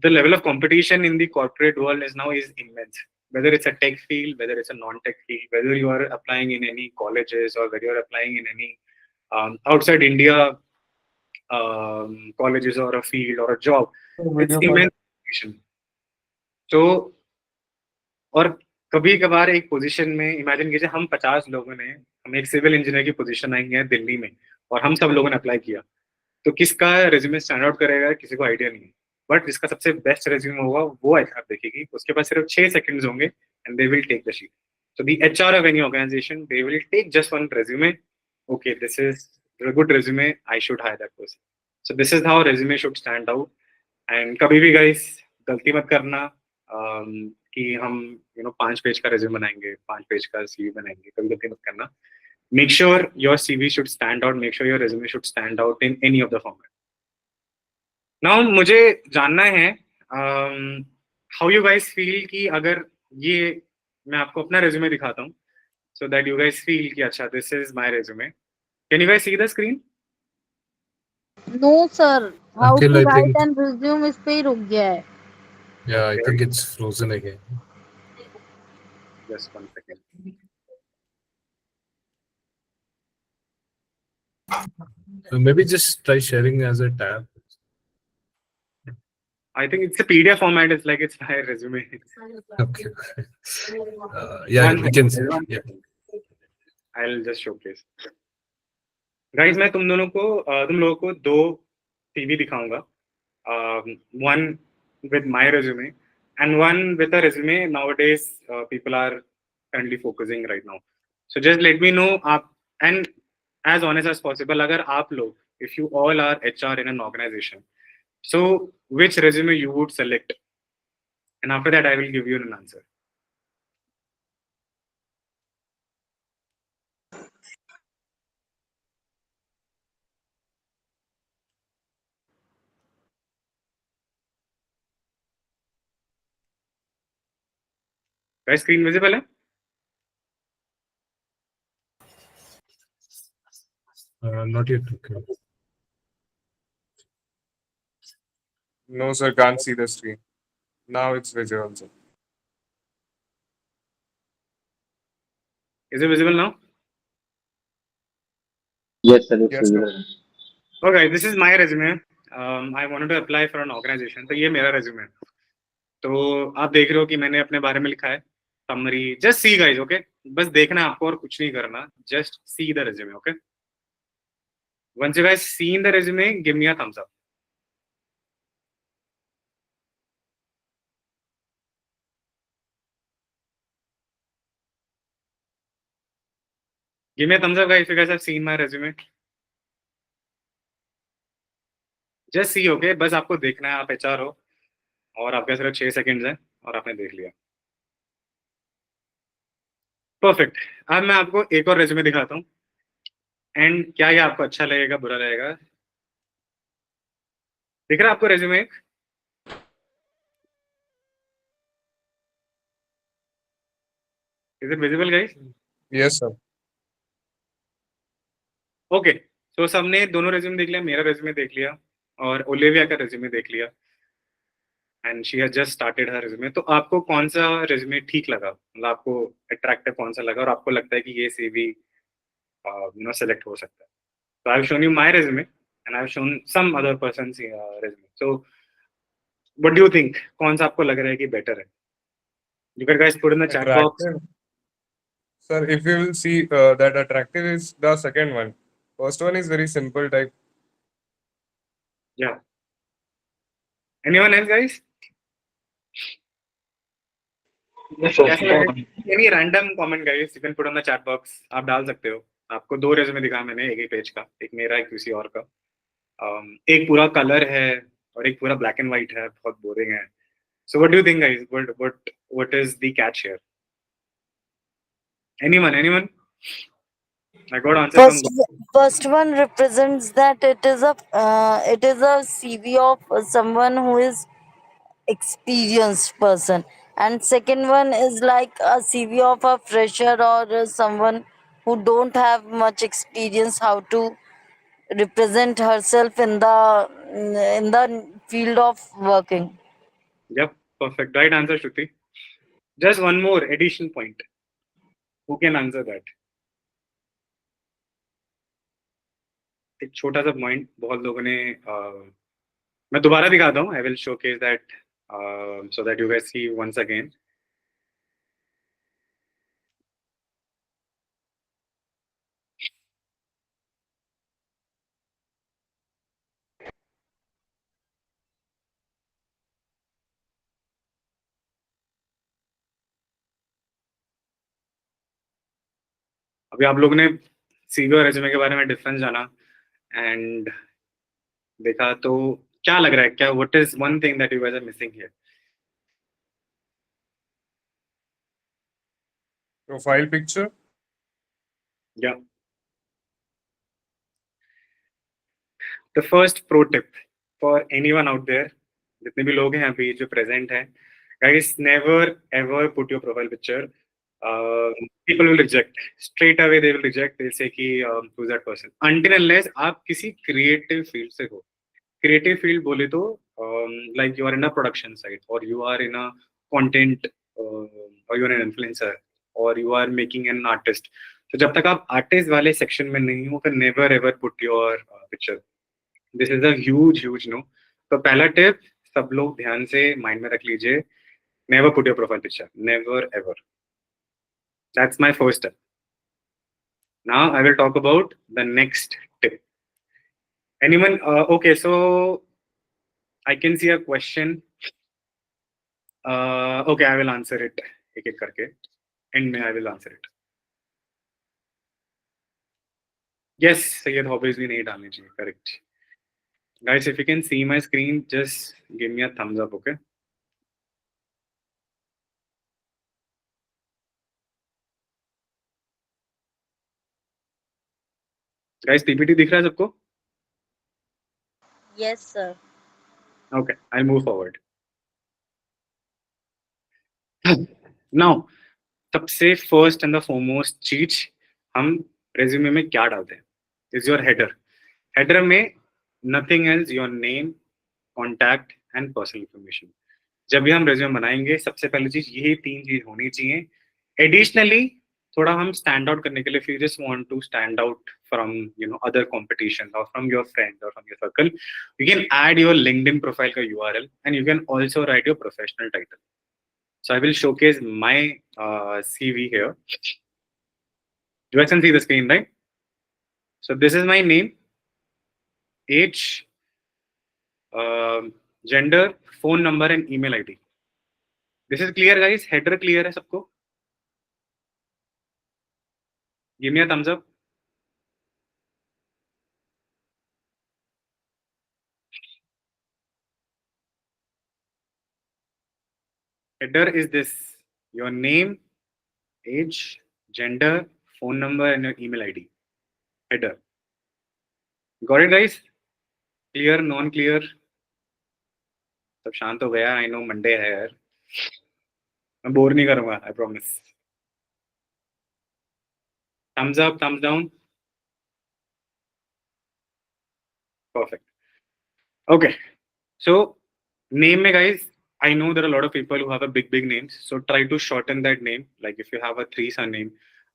The level of competition in the corporate world is now is immense, whether it's a tech field, whether it's a non-tech field, whether you are applying in any colleges or whether you are applying in any outside India colleges or a field or a job, it's immense competition. So, और कभी कभार एक position में imagine कीजिए हम 50 लोगों ने, हम एक सिविल इंजीनियर की पोजीशन आई है दिल्ली में और हम सब लोगों ने अप्लाई किया, तो किसका रेज्यूमे स्टैंड आउट करेगा किसी को आइडिया नहीं है। बट जिसका सबसे बेस्ट रेज्यूमे होगा वो एचआर देखेगी, उसके पास सिर्फ 6 सेकंड्स होंगे and they will take the sheet. So the HR of any organisation, they will take just one resume, okay this is a good resume, I should hire that person. So this is how resume should stand out. And कभी भी guys गलती मत करना कि हम 5 page का resume बनाएंगे, 5 page का CV बनाएंगे, कभी गलती मत करना। Make sure your CV should stand out, make sure your resume should stand out in any of the format. Now मुझे जानना है how you guys feel कि अगर ये मैं आपको अपना resume दिखाता हूँ, so that you guys feel कि अच्छा this is my resume. Can you guys see the screen? No sir, how Akhil, to I right think, and resume इस पे ही रुक गया है। yeah, I think it's frozen again. Just 1 second. So maybe just try sharing as a tab. I think it's a PDF format. It's like it's my resume. Okay. Yeah, we can see. Yeah. I'll just showcase. Guys, मैं तुम लोगों को 2 CV दिखाऊंगा. One with my resume and one with a resume nowadays people are currently focusing right now. So just let me know आप, and as honest as possible, अगर आप लोग, if you all are HR in an organization, so which resume you would select, and after that I will give you an answer. Guys, screen visible है? Not yet. Okay. No, sir, can't see the screen. Now it's visible, sir. Is it visible now? Yes, sir. It's Yes, sir. visible. Okay, this is my resume. I wanted to apply for an organization. तो ये मेरा resume है. तो आप देख रहे हो कि मैंने अपने बारे में लिखा है summary. Just see guys, okay? बस देखना है आपको और कुछ नहीं करना. Just see the resume, okay? Once you guys seen the resume, give me a thumbs up. Give me a thumbs up guys if you guys have seen my resume. Just see, okay? बस आपको देखना है, आप HR हो और आपके सिर्फ 6 seconds हैं और आपने देख लिया. परफेक्ट. अब मैं आपको एक और रेज्यूमे दिखाता हूँ एंड क्या ये आपको अच्छा लगेगा बुरा लगेगा. दिख रहा है आपको resume? Is it visible guys? Yes, sir. Okay. So सबने दोनों रेज्यूमे देख लिया, मेरा रेज्यूमे देख लिया और ओलिविया का रेज्यूमे देख लिया and she has just started her resume. तो आपको कौन सा रेज्यूमे ठीक लगा, मतलब आपको अट्रैक्टिव कौन सा लगा और आपको लगता है कि ये सीवी सेलेक्ट हो सकता है? So I've shown you my resume and I've shown some other person's resume. So what do you think? कौन सा आपको लग रहा है कि better है? You can guys put in the chat box. Attractive. Sir, if you will see that attractive is the second one. First one is very simple type. Yeah. Anyone else guys? Any random comment guys you can put on the chat box. आप डाल सकते हो. आपको दो resume दिखाया मैंने, एक ही page का, एक मेरा एक किसी और का. एक पूरा कलर है और एक पूरा ब्लैक एंड व्हाइट है, बहुत बोरिंग है. So what do you think guys? What is the catch here? Anyone? I got answers from First one represents that it is a CV of someone who is experienced person, and second one is like a CV of a fresher or someone who don't have much experience how to represent herself in the field of working. Yep, perfect. Right answer, Shruti. Just one more additional point. Who can answer that? एक छोटा सा point बहुत लोगों ने मैं दोबारा दिखाता हूँ. I will showcase that so that you guys see once again. अभी आप लोगों ने सीवी और रेज्यूमे के बारे में डिफरेंस जाना एंड देखा, तो क्या लग रहा है, क्या what is one thing that you guys are missing here? Profile picture. या the first pro tip for anyone out there, जितने भी लोग हैं अभी जो प्रेजेंट हैं, guys never ever put your profile picture. People will reject straight away. They will reject. They'll say कि who's that person, until unless आप किसी creative field से हो. Creative field बोले तो like you are in a production site or you are in a content or you are an influencer or you are making an artist. So जब तक आप artist वाले section में नहीं हो, फिर never ever put your picture. This is a huge no. तो पहला tip सब लोग ध्यान से mind में रख लीजिए. Never put your profile picture. Never ever. That's my first step. Now I will talk about the next tip. Anyone? Okay, so I can see a question. Okay, I will answer it. एक एक करके. End में I will answer it. Yes, Syed obviously नहीं डालनी चाहिए. Correct. Guys, if you can see my screen, just give me a thumbs up, okay? Guys, PPT दिख रहा है सबको? Yes sir. Okay, I'll move forward. Now, सबसे first and the foremost चीज हम resume में क्या डालते हैं? is your header. Header में nothing else, your name, contact and personal information. जब भी हम resume बनाएंगे सबसे पहली चीज यही 3 चीज होनी चाहिए. Additionally थोड़ा हम stand out करने के लिए, if you just want to stand out from other competition or from your friends or from your circle, you can add your LinkedIn profile का URL and you can also write your professional title. So I will showcase my CV here. You guys can see the screen, right? So this is my name, age, gender, phone number and email ID. This is clear, guys. Header clear है सबको? Give me a thumbs up. Header is this: your name, age, gender, phone number and your email ID. Header. Got it, guys? Clear, non-clear? सब शांत हो गया. I know Monday है यार. मैं bore नहीं करूँगा. I promise. Thumbs up, thumbs down. Perfect. Okay. So name में guys, I know there are a lot of people who have a big names. So try to shorten that name. Like if you have a 3 surname,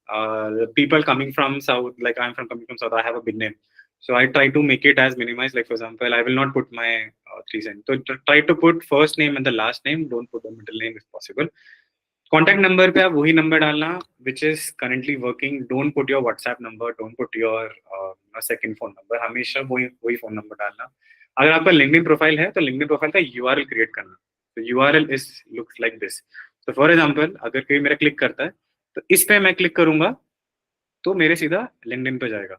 the people coming from South, like coming from South, I have a big name. So I try to make it as minimized. Like for example, I will not put my 3 surname. So try to put first name and the last name. Don't put the middle name if possible. Contact number पे आप वही number डालना which is currently working. Don't put your WhatsApp number. Don't put your second phone number. हमेशा वही phone number डालना. अगर आपका LinkedIn profile है तो LinkedIn profile का URL create करना. तो URL looks like this. So for example, अगर कोई मेरा click करता है तो इस पे मैं click करूँगा तो मेरे सीधा LinkedIn पे जाएगा.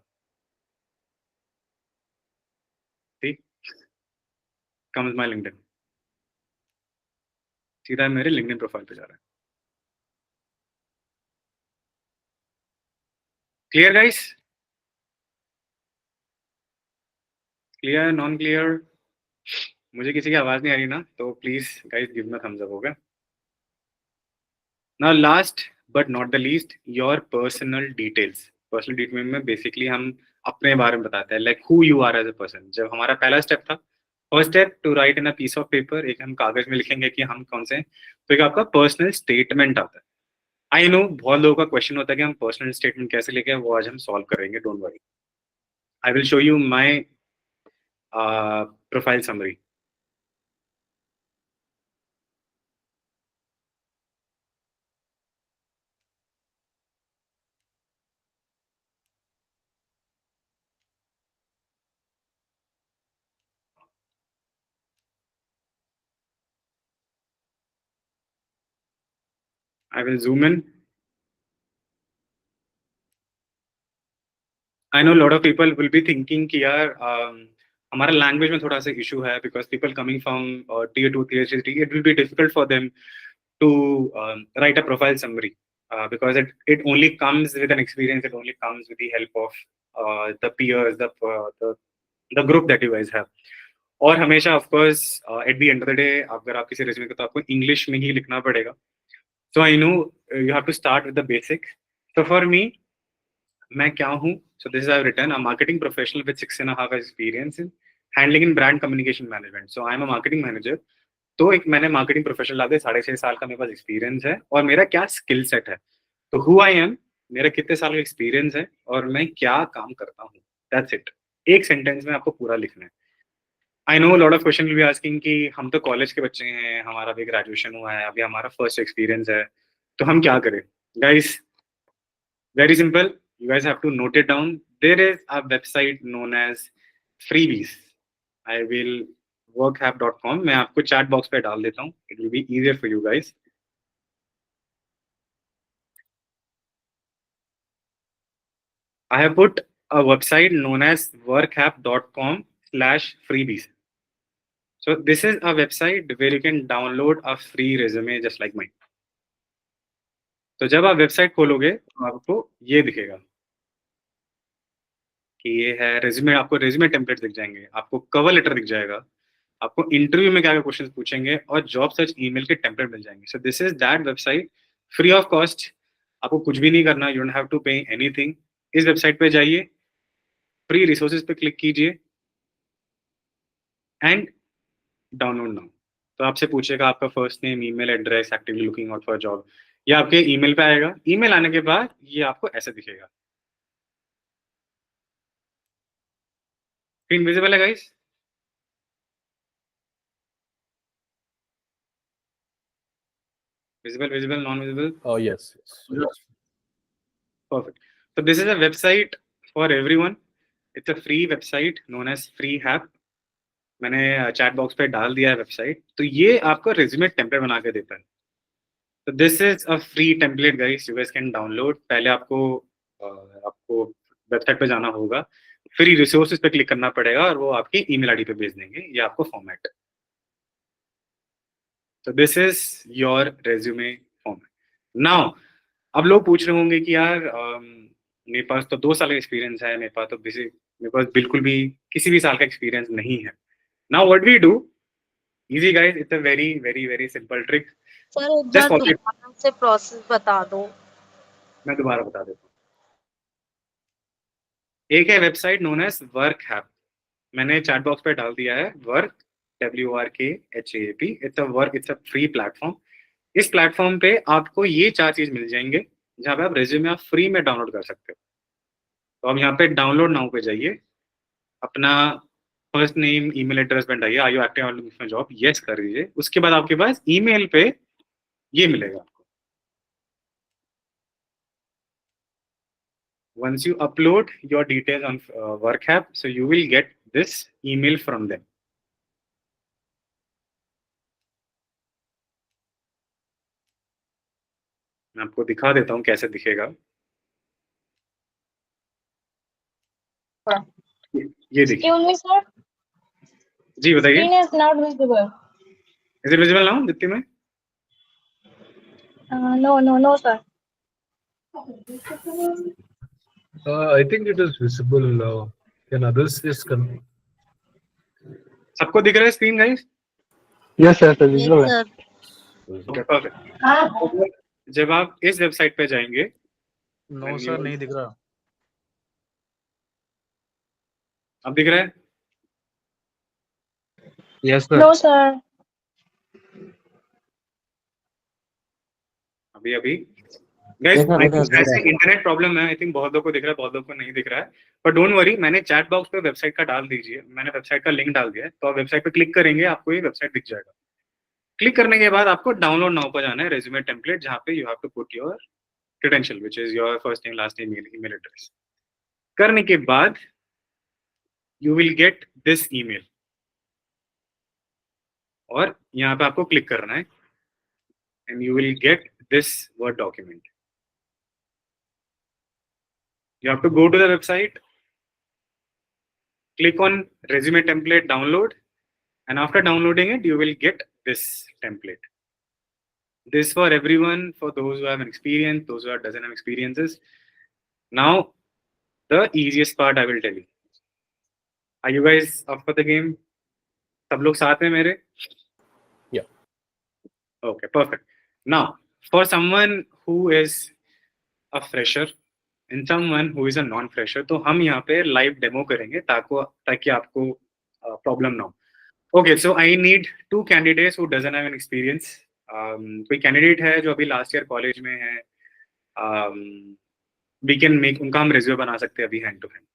ठीक? Comes my LinkedIn. सीधा मेरे LinkedIn profile पे जा रहा है. Clear, guys? Clear, non-clear? मुझे किसी की आवाज नहीं आ रही ना, तो please guys give me a thumbs up, okay? Now last but not the least, your personal details. Personal details में basically हम अपने बारे में बताते हैं, like who you are as a person. जब हमारा पहला step था, first step to write in a piece of paper, एक हम कागज में लिखेंगे कि हम कौन से, तो एक आपका personal statement आता है. I know बहुत लोगों का question होता है कि हम personal statement कैसे लिखें, वो आज हम solve करेंगे, don't worry. I will show you my profile summary. I will zoom in. I know a lot of people will be thinking कि यार हमारा language में थोड़ा सा issue है because people coming from tier 2, tier 3, it will be difficult for them to write a profile summary because it only comes with an experience. It only comes with the help of the peers, the group that you guys have. और हमेशा of course at the end of the day अगर आप किसी resume को तो आपको English में ही लिखना पड़ेगा. So I know you have to start with the basic. So for me, मैं क्या हूँ? So this is I've written a marketing professional with 6.5 years experience in handling in brand communication management. So I'm a marketing manager. तो एक मैंने marketing professional ला दे 6.5 साल का मेरे पास experience है और मेरा क्या skill set है. तो who I am, मेरा कितने साल का experience है और मैं क्या काम करता हूँ. That's it. एक sentence में आपको पूरा लिखना है. I know a lot of question will be asking कि हम तो college के बच्चे हैं, हमारा भी graduation हुआ है, अभी हमारा first experience है, तो हम क्या करें? Guys, very simple. You guys have to note it down. There is a website known as Freebies. I will workhap.com. मैं आपको chat box पे डाल देता हूँ. It will be easier for you guys. I have put a website known as workhap.com/freebies. So this is a website where you can download a free resume just like mine. तो जब आप website खोलोगे तो आपको ये दिखेगा कि ये है रेज्यूमे. आपको रेज्यूमे टेम्पलेट दिख जाएंगे, आपको कवर लेटर दिख जाएगा, आपको इंटरव्यू में क्या क्या क्वेश्चंस पूछेंगे और जॉब सर्च ईमेल के टेम्पलेट मिल जाएंगे. So this is that website, free of cost. आपको कुछ भी नहीं करना, you don't have to pay anything. इस वेबसाइट पे जाइए, फ्री रिसोर्सेज पे क्लिक कीजिए एंड डाउनलोड नाउ। तो आपसे पूछेगा आपका first name, email address, actively looking out for job, ये आपके ईमेल पे आएगा। ईमेल आने के बाद ये आपको ऐसे दिखेगा। स्क्रीन विजिबल है guys? visible, non-visible? Oh, yes. Perfect. So this is a website for everyone. It's a free website known as Free Hap. मैंने चैट बॉक्स पे डाल दिया है वेबसाइट। तो ये आपको रिज्यूमे टेम्पलेट बना के देता है। तो this is a free template guys, you guys can download. पहले आपको वेबसाइट पे जाना होगा, फ्री रिसोर्सेज पे क्लिक करना पड़ेगा और वो आपकी ईमेल आईडी पे भेज देंगे ये आपको फॉर्मेट। तो this is your resume format. Now अब लोग पूछ रहे होंगे कि यार मेरे पास तो 2 साल का एक्सपीरियंस है, मेरे पास बिल्कुल भी किसी भी साल का एक्सपीरियंस नहीं है। Now what we do, easy guys, it's a very very very simple trick. Sir एक Just बार follow it. दोबारा से प्रोसेस बता दो। मैं दोबारा बता देता हूँ। एक है वेबसाइट नोन एज वर्क हैप, मैंने चैट बॉक्स पे डाल दिया है। Work, WRKHAP, it's a free platform. इस प्लेटफॉर्म पे आपको ये 4 चीज मिल जाएंगे जहाँ पे आप रेज्यूमे आप फ्री में डाउनलोड कर सकते हो। तो आप यहाँ पे डाउनलोड नाउ पे जाइए, अपना फर्स्ट नेम, ईमेल एड्रेस बनाइए, are you active on looking for job, yes कर दीजिए। उसके बाद आपके पास ईमेल पे ये मिलेगा आपको। Once you upload your details on WorkHap, so you will get this email from them. मैं आपको दिखा देता हूँ कैसे दिखेगा। ये देखिए। Excuse me, sir. जी बताइए। Screen is not visible. Is it visible now, Deepti में? No, sir. I think it is visible. Can others just come? सबको दिख रहा है screen guys? Yes sir visual है। Okay perfect. जब आप इस वेबसाइट पे जाएंगे, नो सर नहीं दिख रहा। अब दिख रहा है? Yes sir. No, sir. अभी गाइस ऐसे इंटरनेट प्रॉब्लम है, आई थिंक बहुत लोगों को दिख रहा है, बहुत लोगों को नहीं दिख रहा है, पर डोंट वरी, मैंने चैट बॉक्स पे वेबसाइट का डाल दीजिए, मैंने वेबसाइट का लिंक डाल दिया है। तो आप वेबसाइट पे क्लिक करेंगे, आपको ये वेबसाइट दिख जाएगा। क्लिक करने के बाद आपको डाउनलोड नाउ पर जाना है, रेज्यूमे टेम्पलेट, जहाँ पे you have to put your credential which is your first name, last name, email address. करने के बाद you will get this email और यहाँ पे आपको क्लिक करना है and you will get this Word document. You have to go to the website, click on resume template, download, and after downloading it, you will get this template. This for everyone, for those who have an experience, those who doesn't have experiences. Now, the easiest part I will tell you. Are you guys up for the game? सब लोग साथ में मेरे? Yeah. Okay, perfect. Now, for someone who is a fresher and someone who is a non-fresher, तो हम यहाँ पे live demo करेंगे ताकि आपको प्रॉब्लम ना हो। Okay, so I need 2 candidates who doesn't have an experience. कोई कैंडिडेट है जो अभी लास्ट ईयर कॉलेज में है, वी कैन मेक, उनका हम रेज्यूमे बना सकते हैं अभी hand to hand.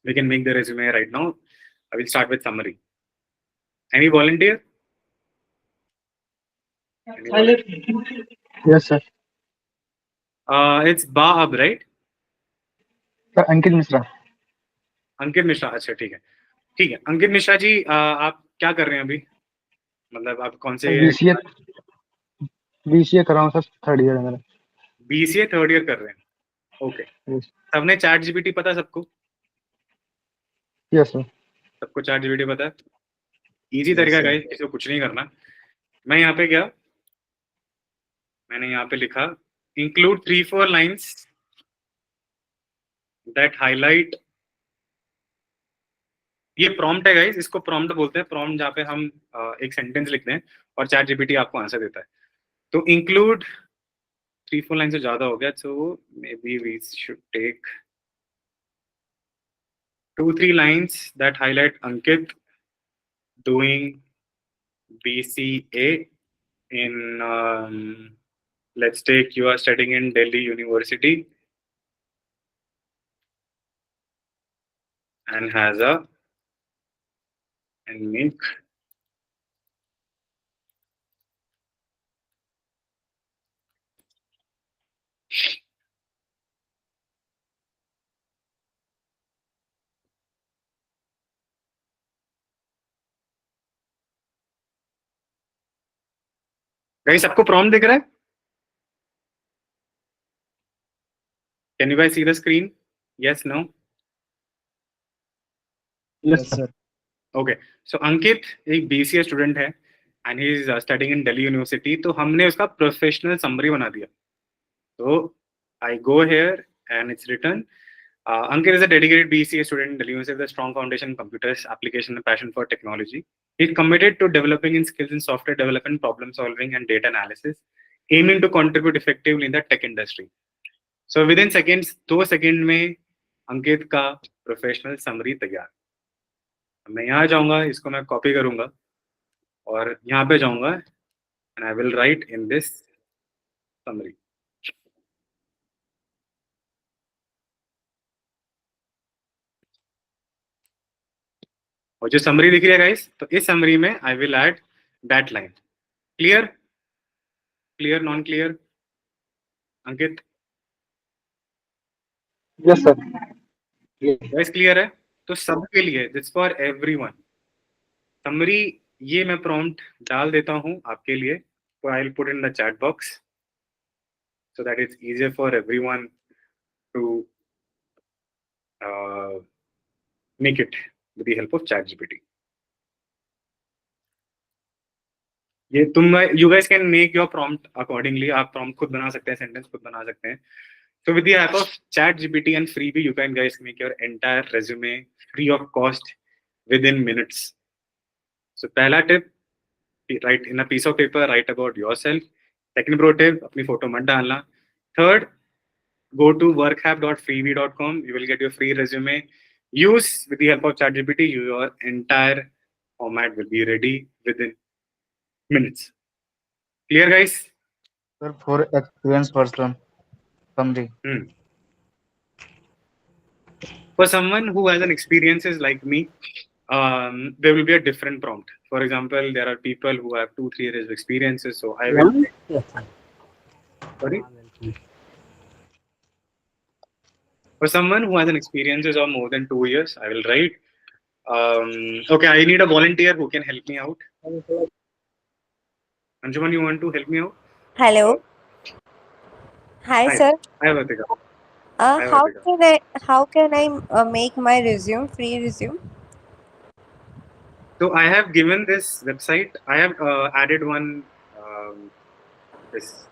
We can make the resume right now. I will start with summary. Any volunteer? Yes sir. It's Baab, right? Sir Ankit Mishra. Ankit Mishra, अच्छा ठीक है। अंकित मिश्रा जी, आप क्या कर रहे हैं अभी? मतलब आप कौन से? बीसीए कर रहा हूँ सर, 3rd ईयर है मेरा। BCA 3rd ईयर कर रहे हैं, ओके। सबने चैट जीपीटी पता है सबको? Yes sir. सबको चैट जीपीटी पता है? इजी तरीका गाइस, किसी को कुछ नहीं करना। मैं यहाँ पे गया, मैंने यहाँ पे लिखा include 3-4 lines that highlight। ये प्रॉम्प्ट है गाइस, इसको प्रॉम्प्ट बोलते हैं, प्रॉम्प्ट जहाँ पे हम एक सेंटेंस लिखते हैं और चैट जीपीटी आपको आंसर देता है। तो इंक्लूड 3-4 लाइन से ज्यादा हो गया, so maybe we should take 2-3 lines that highlight Ankit doing BCA in, let's take you are studying in Delhi University and has a, and make guys सबको prompt दिख रहा है? Can you guys see the screen? Yes, no? Yes, sir. Okay. So Ankit एक BCA student है and he is studying in Delhi University. तो हमने उसका professional summary बना दिया. So I go here and it's written. Ankit is a dedicated BCA student in Delhi University with a strong foundation in computers, application, and passion for technology. He's committed to developing in skills in software development, problem solving, and data analysis, aiming to contribute effectively in the tech industry. So within seconds, 2 second में अंकित का professional summary तैयार. मैं यहाँ जाऊंगा, इसको मैं copy करूंगा और यहाँ पे जाऊंगा and I will write in this summary. और जो समरी दिख रही है गाइस, तो इस समरी में I will add that line. Clear? Clear? Non-clear? Ankit? Yes, sir. Guys clear है? तो सबके लिए, this for everyone. समरी ये मैं प्रॉम्प्ट डाल देता हूँ आपके लिए. So I'll put in the chat box so that it's easier for everyone to make it with the help of ChatGPT. ये you guys can make your prompt accordingly. आप prompt खुद बना सकते हैं, sentence खुद बना सकते हैं. So with the help of ChatGPT and Freebie, you can guys make your entire resume free of cost within minutes. So पहला tip, write in a piece of paper, write about yourself. Second pro tip, अपनी photo मत डालना. Third, go to workhap.freebie.com. You will get your free resume. Use with the help of ChatGPT, your entire format will be ready within minutes. Clear, guys? Sir, for experienced person, summary. For someone who has an experiences like me, there will be a different prompt. For example, there are people who have 2-3 years of experiences. So I will. Sorry. For someone who has an experiences of more than 2 years, I will write. Okay, I need a volunteer who can help me out. Anjuman, you want to help me out? Hello. Hi, sir. Hi, Vatika. How can I make my resume, free resume? So I have given this website. I have added one this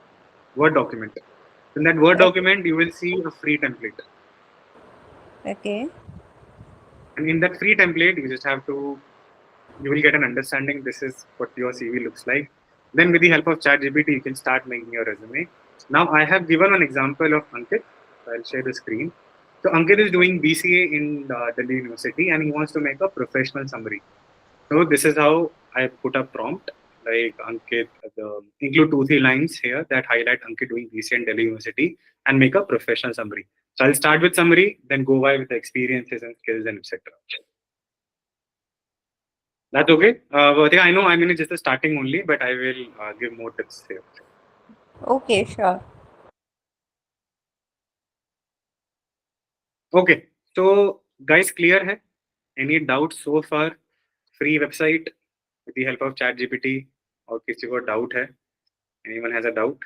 Word document. In that Word document, you will see a free template. Okay. And in that free template, you just have to, you will get an understanding. This is what your CV looks like. Then with the help of ChatGPT, you can start making your resume. Now I have given an example of Ankit. I'll share the screen. So Ankit is doing BCA in Delhi University and he wants to make a professional summary. So this is how I put a prompt like Ankit, include 2-3 lines here that highlight Ankit doing BCA in Delhi University and make a professional summary. So I'll start with summary, then go by with the experiences and skills and etc. That's okay. Vatika, I know I'm in just the starting only, but I will give more tips here. Okay, sure. Okay, so guys, clear hai? Any doubts so far? Free website with the help of ChatGPT. और किसी को doubt है? Anyone has a doubt?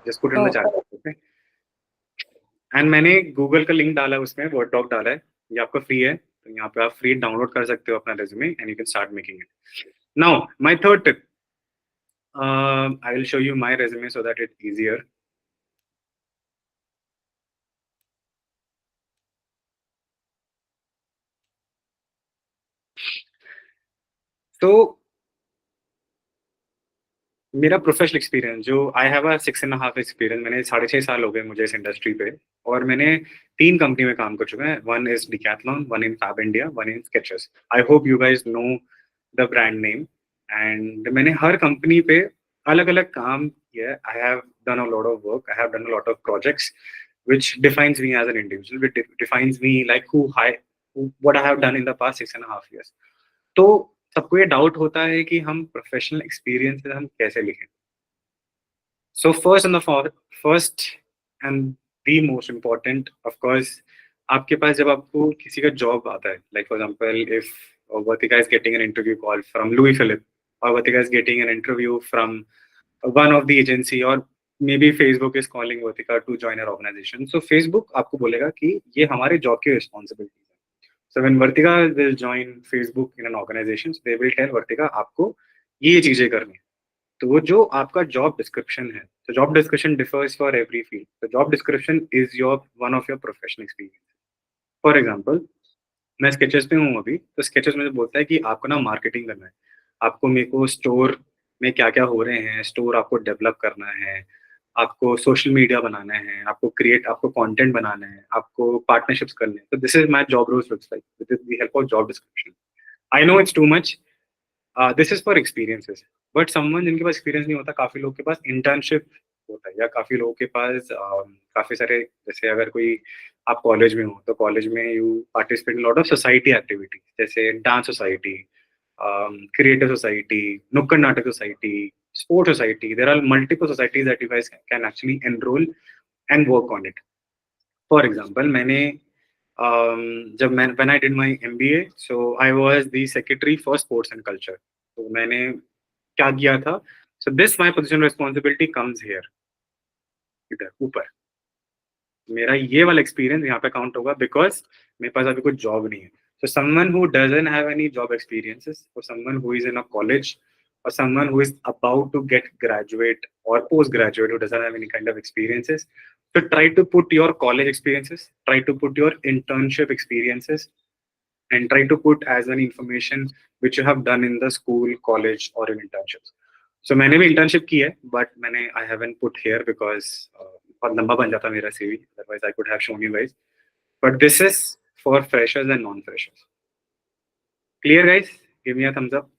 Just put it in the chat box, okay? And मैंने Google का link डाला है उसमें, Word doc डाला है. ये आपका free है, तो यहाँ पे आप free download कर सकते हो अपना resume and you can start making it. Now, my third tip. I will show you my resume so that it's easier. So मेरा प्रोफेशनल एक्सपीरियंस जो आई हैव अ 6.5 एक्सपीरियंस, मैंने 6.5 साल हो गए मुझे इस इंडस्ट्री पे, और मैंने 3 कंपनी में काम कर चुका है। One is Decathlon, one in Fabindia, one in Skechers. I hope you guys know the brand name. And मैंने हर कंपनी पे अलग अलग काम किया। I have done a lot of work, I have done a lot of projects which defines me as an individual, which defines me like what I have done in the past 6.5 years. तो सबको ये doubt होता है कि हम professional experience हम कैसे लिखें। So first and the most important of course, आपके पास जब आपको किसी का जॉब आता है, like for example if Vatika is getting an interview call from Louis Philippe, or Vatika is getting an interview from one of the agency, or maybe Facebook is calling Vatika to join our organization. So Facebook आपको बोलेगा कि ये हमारे job की responsibility है। So when Vartika will join Facebook in an organization, so they will tell Vartika आपको ये चीजें करनी है। तो वो जो आपका जॉब डिस्क्रिप्शन है, तो job description differs for every field. तो job description is your one of your professional experience. For example, मैं स्केचेस पे हूँ अभी, तो स्केचेस में जो बोलता है कि आपको ना मार्केटिंग करना है, आपको मेरे को स्टोर में क्या क्या हो रहे हैं, स्टोर आपको डेवलप करना है, आपको सोशल मीडिया बनाना है, आपको कंटेंट बनाना है, आपको पार्टनरशिप्स करने हैं। तो this is my job roles looks like with the help of job description. I know it's too much, this is for experiences. But someone जिनके पास एक्सपीरियंस नहीं होता, काफी लोग के पास इंटर्नशिप होता है, या काफी लोगों के पास काफी सारे, जैसे अगर कोई आप कॉलेज में हो तो कॉलेज में you participate in lot of society activity, जैसे डांस सोसाइटी, क्रिएटिव सोसाइटी, नुक्कड़ नाटक society, sports society. There are multiple societies that you guys can actually enrol and work on it. For example, मैंने जब मैं when I did my MBA, so I was the secretary for sports and culture. तो मैंने क्या किया था, so this my position responsibility comes here, इधर ऊपर। मेरा ये वाला एक्सपीरियंस यहाँ पे काउंट होगा, बिकॉज मेरे पास अभी कोई जॉब नहीं है। So someone who doesn't have any job experiences, और someone who is in a college, or someone who is about to get graduate or postgraduate who doesn't have any kind of experiences, so try to put your college experiences, try to put your internship experiences, and try to put as an information which you have done in the school, college, or in internships. So मैंने भी internship की है, but मैंने I haven't put here because बहुत लंबा बन जाता मेरा CV, otherwise I could have shown you guys. But this is for freshers and non-freshers. Clear, guys? Give me a thumbs up.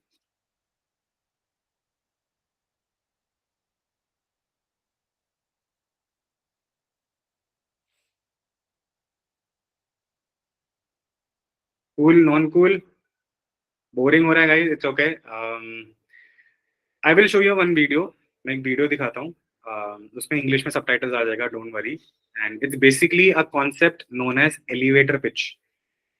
Cool, non-cool, boring हो रहा है guys? It's okay. I will show you one video. मैं एक video दिखाता हूँ, उसमें English में subtitles आ जाएगा, don't worry. And it's basically a concept known as elevator pitch.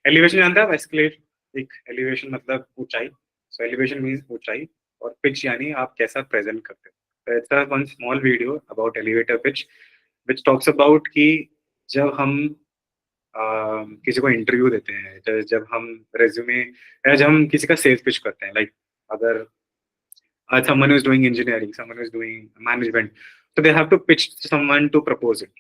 Elevation जानते हैं आप? एस्केलेट, एक एलिवेशन मतलब ऊंचाई। सो एलिवेशन मींस ऊंचाई, और पिच यानी आप कैसा प्रेजेंट करते हो। It's a one small video about elevator pitch which talks about कि जब हम किसी को इंटरव्यू देते हैं, जब हम रेज्यूमे, या जब हम किसी का सेल्स पिच करते हैं, लाइक अगर someone who is doing engineering, someone who is doing management, so they have to pitch someone to propose it.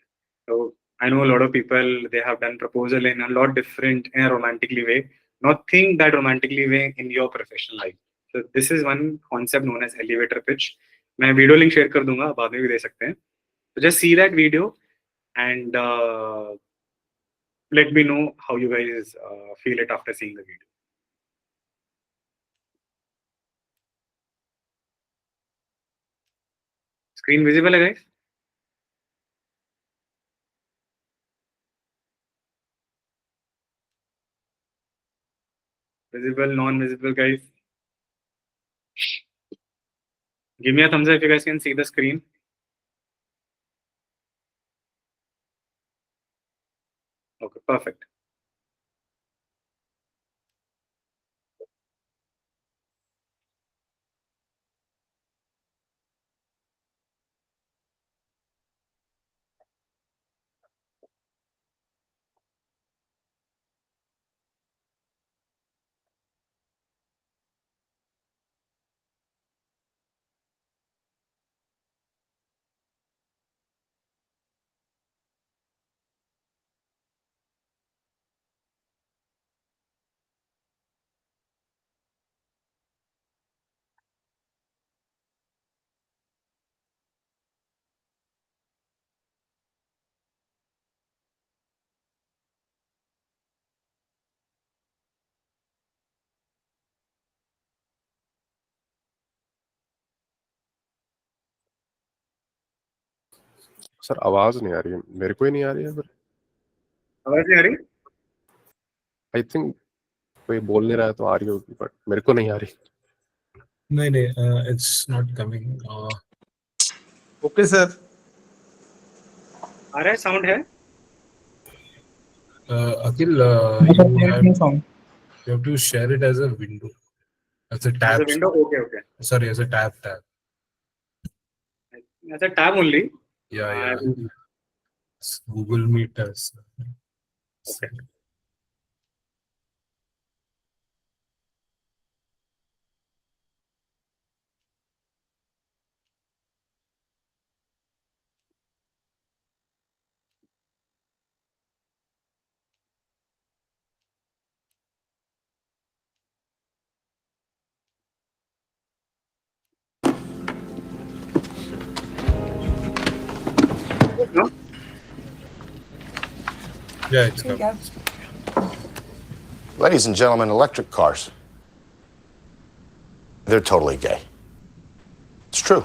So I know a lot of people, they have done proposal in a lot different, in a romantically way, not think that romantically way in your professional life. So this is one concept known as elevator pitch. मैं video link share कर दूंगा, बाद में भी दे सकते हैं। So just see that video and let me know how you guys feel it after seeing the video. Screen visible है guys? Visible, non-visible guys? Give me a thumbs up if you guys can see the screen. Okay, perfect. Sir आवाज नहीं आ रही है, मेरे को ही नहीं आ रही है फिर। आवाज नहीं आ रही? आई थिंक कोई बोल नहीं रहा है तो आ रही होगी, बट मेरे को नहीं आ रही। नहीं, it's not coming. Okay sir. आ रहा है, साउंड है? Akhil, you have to share it as a window, as a As tab. a window? Okay. Sorry, as a tab. As a tab only? Yeah. Google Meet as. Okay. No? Yeah, it's coming. Ladies and gentlemen, electric cars. They're totally gay. It's true.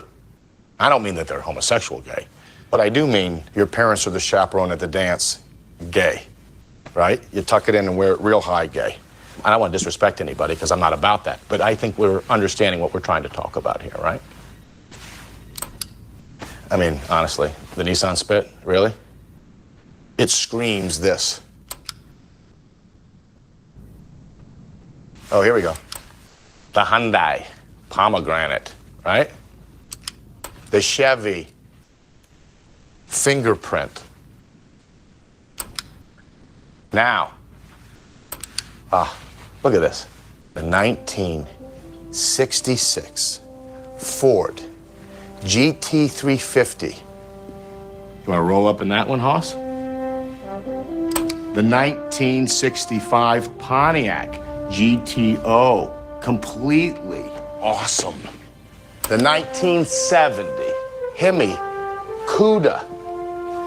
I don't mean that they're homosexual gay, but I do mean your parents are the chaperone at the dance gay, right? You tuck it in and wear it real high gay. I don't want to disrespect anybody because I'm not about that, but I think we're understanding what we're trying to talk about here, right? I mean, honestly, the Nissan Spit, really? It screams this. Oh, here we go. The Hyundai Pomegranate, right? The Chevy Fingerprint. Now, look at this. The 1966 Ford GT350. You want to roll up in that one, Hoss? The 1965 Pontiac GTO. Completely awesome. The 1970 Hemi Cuda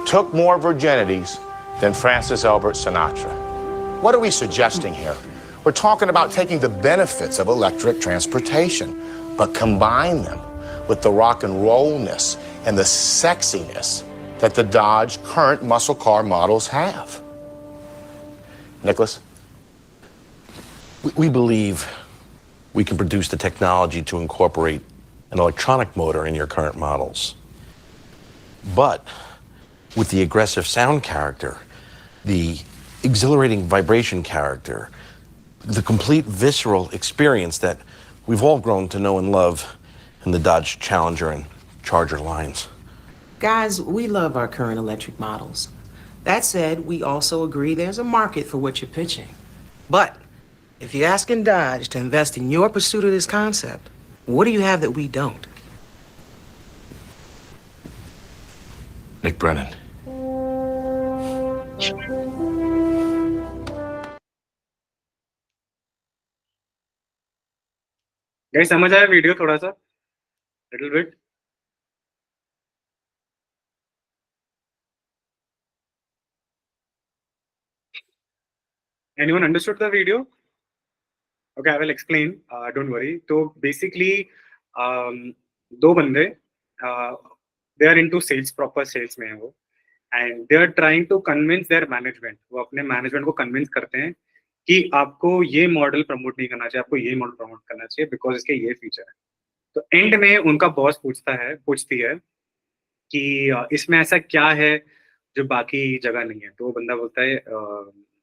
took more virginities than Francis Albert Sinatra. What are we suggesting here? We're talking about taking the benefits of electric transportation, but combine them with the rock and rollness and the sexiness that the Dodge current muscle car models have. Nicholas? We believe we can produce the technology to incorporate an electronic motor in your current models. But with the aggressive sound character, the exhilarating vibration character, the complete visceral experience that we've all grown to know and love in the Dodge Challenger and Charger lines. Guys, we love our current electric models. That said, we also agree there's a market for what you're pitching. But if you're asking Dodge to invest in your pursuit of this concept, what do you have that we don't? Nick Brennan. Guys, समझ आया video थोड़ा सा? Little bit? Anyone understood the video? Okay, I will explain. Don't worry. So basically, दो बंदे, they are into sales, proper sales में हैं वो, and they are trying to convince their management. वो अपने management को convince करते हैं कि आपको ये मॉडल प्रमोट नहीं करना चाहिए, आपको ये मॉडल प्रमोट करना चाहिए बिकॉज इसके ये फीचर है. तो एंड में उनका बॉस पूछती है कि इसमें ऐसा क्या है जो बाकी जगह नहीं है. तो वो बंदा बोलता है,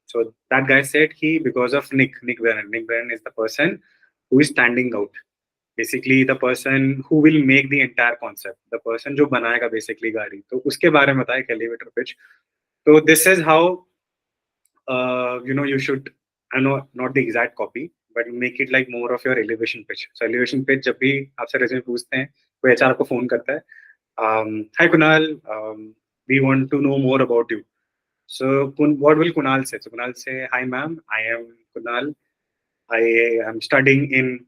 so that guy said he because of Nick Brennan is the person who is standing out, basically the person who will make the entire concept, the person जो बनाएगा basically गाड़ी. तो उसके बारे में बताया elevator pitch. So this is how you should, I know not the exact copy, but make it like more of your elevation pitch. So elevation pitch जब भी आपसे resume पूछते हैं, कोई HR आपको phone करता है, hi Kunal, we want to know more about you. So what will Kunal say? So Kunal say, hi ma'am, I am Kunal. I am studying in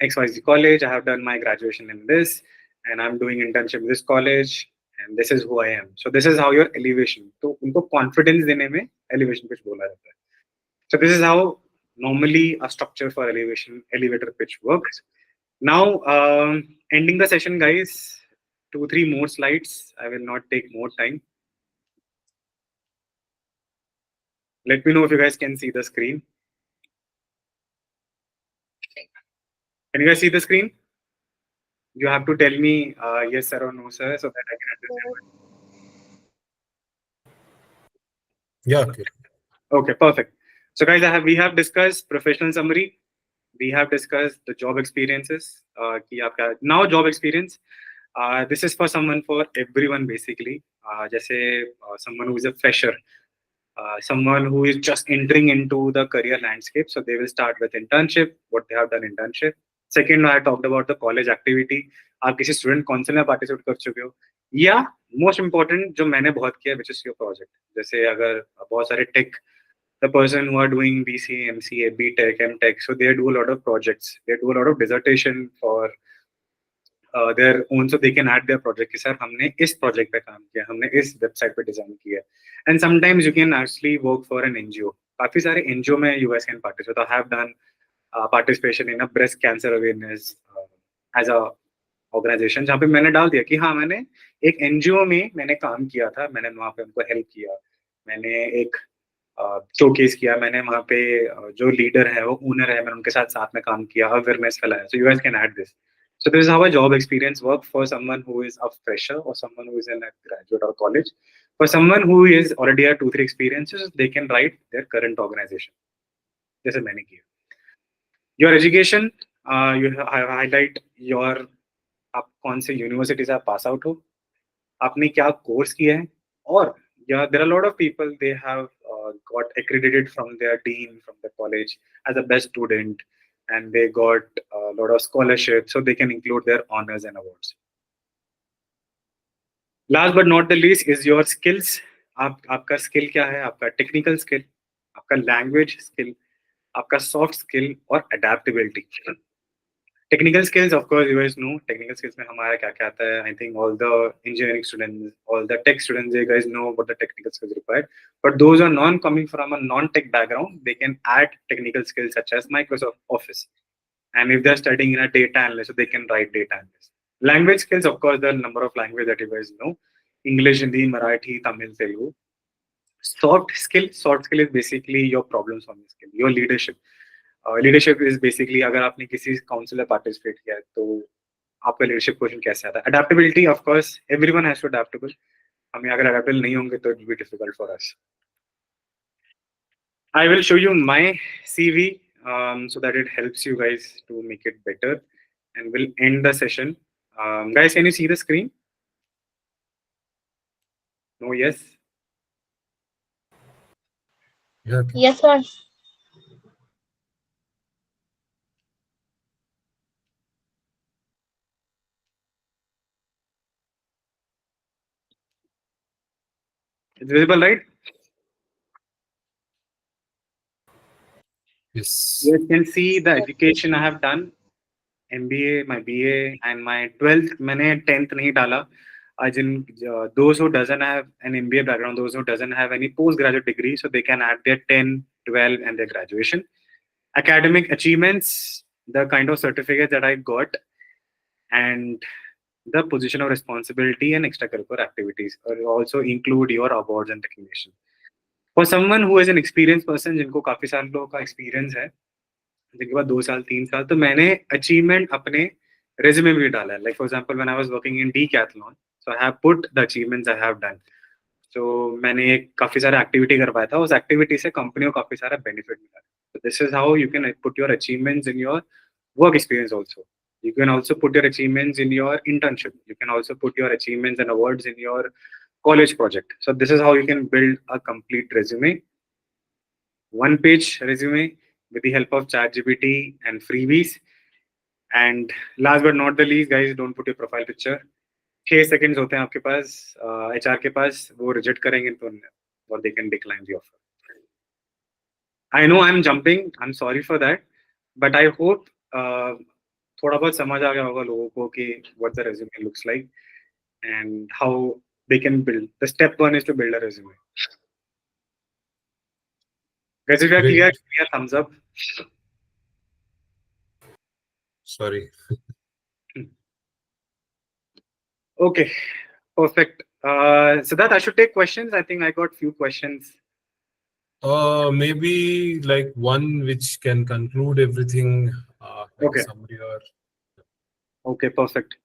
XYZ college. I have done my graduation in this, and I'm doing internship in this college, and this is who I am. So this is how your elevation. तो उनको confidence देने में elevation pitch बोला जाता है. So this is how normally a structure for elevator pitch works. Now, ending the session, guys. 2-3 more slides. I will not take more time. Let me know if you guys can see the screen. Can you guys see the screen? You have to tell me yes sir or no sir, so that I can understand. Yeah, okay. Okay, perfect. So guys, we have discussed professional summary. We have discussed the job experiences. Now job experience. This is for everyone basically. Jaise someone who is a fresher, someone who is just entering into the career landscape. So they will start with internship. What they have done internship. Second, I talked about the college activity. आप किसी student council में participate कर चुके हो, या most important जो मैंने बहुत किया विच इज योर प्रोजेक्ट. जैसे अगर बहुत सारे take, the person who are doing BCA, MCA, BTech, MTech, so they do a lot of projects. They do a lot of dissertation for their own, so they can add their project कि sir हमने इस project पे काम किया, हमने इस website पे design किया. And sometimes you can actually work for an NGO. काफी सारे NGO में you guys can participate. I have done participation in a breast cancer awareness as a organization, जहाँ पे मैंने डाल दिया कि हाँ मैंने एक NGO में मैंने काम किया था, मैंने वहाँ पे उनको हेल्प किया, मैंने एक शोकेस किया, मैंने वहाँ पे जो लीडर है वो ओनर है, मैंने उनके साथ में काम किया, अवेयरनेस फैलाया. सो you guys can add this. So this is how a job experience work for someone who is a fresher or someone who is in a graduate or college. For someone who is already had 2-3 experiences, they can write their current organization. जैसे मैंने किया. Your education, you highlight your आप कौन से university से आप pass out हो, आपने क्या कोर्स किया है, और there are a lot of people, they have got accredited from their dean from the college as a best student, and they got a lot of scholarships, so they can include their honors and awards. Last but not the least is your skills. आपका skill क्या है, आपका technical skill, आपका language skill, आपका soft skill और adaptability. Technical skills, of course, you guys know. Technical skills में हमारा क्या क्या आता है. I think all the engineering students, all the tech students, you guys know what the technical skills required. But those are coming from a non-tech background, they can add technical skills such as Microsoft Office. And if they're studying in a data analyst, so they can write data analyst. Language skills, of course, there are a number of languages that you guys know. English, Hindi, Marathi, Tamil, Telugu. Soft skill is basically your problem solving skill, your leadership. Leadership is basically अगर आपने किसी council में participate किया है तो आपका leadership question कैसे आता है. Adaptability, of course everyone has to adaptable. हमें अगर अडेप्टेबल नहीं होंगे तो it will be difficult for us. I will show you my CV so that it helps you guys to make it better, and we'll end the session. Guys, can you see the screen? No? Yes? Yeah. Yes, sir. It's visible, right? Yes. You can see the education I have done. MBA, my BA, and my 12th. मैंने 10th नहीं डाला. Those who doesn't have an MBA background, those who doesn't have any postgraduate degree, so they can add their 10, 12, and their graduation. Academic achievements, the kind of certificate that I got, and the position of responsibility and extracurricular activities, or also include your awards and recognition. For someone who is an experienced person, जिनको काफी साल लोगों का experience है, जिनके बाद 2 साल 3 साल, तो मैंने achievement अपने resume में भी डाला है. Like for example, when I was working in Decathlon, so I have put the achievements I have done. So मैंने काफी सारा activity करवाया था, उस activity से company को काफी सारा benefit मिला. So this is how you can put your achievements in your work experience also. You can also put your achievements in your internship. You can also put your achievements and awards in your college project. So this is how you can build a complete resume. 1-page resume with the help of ChatGPT and freebies. And last but not the least, guys, don't put your profile picture. 6 seconds होते हैं आपके पास, HR के पास, वो reject करेंगे तो, or they can decline the offer. I know I'm jumping. I'm sorry for that, but I hope थोड़ा बहुत समझ आ गया होगा लोगों को कि what the resume looks like and how they can build. The step 1 is to build a resume. Guys, if you are clear, give me a thumbs up. Sorry. Okay, perfect. Siddharth, I should take questions. I think I got few questions. Maybe like one which can conclude everything, like Okay. a summary or. Okay, perfect.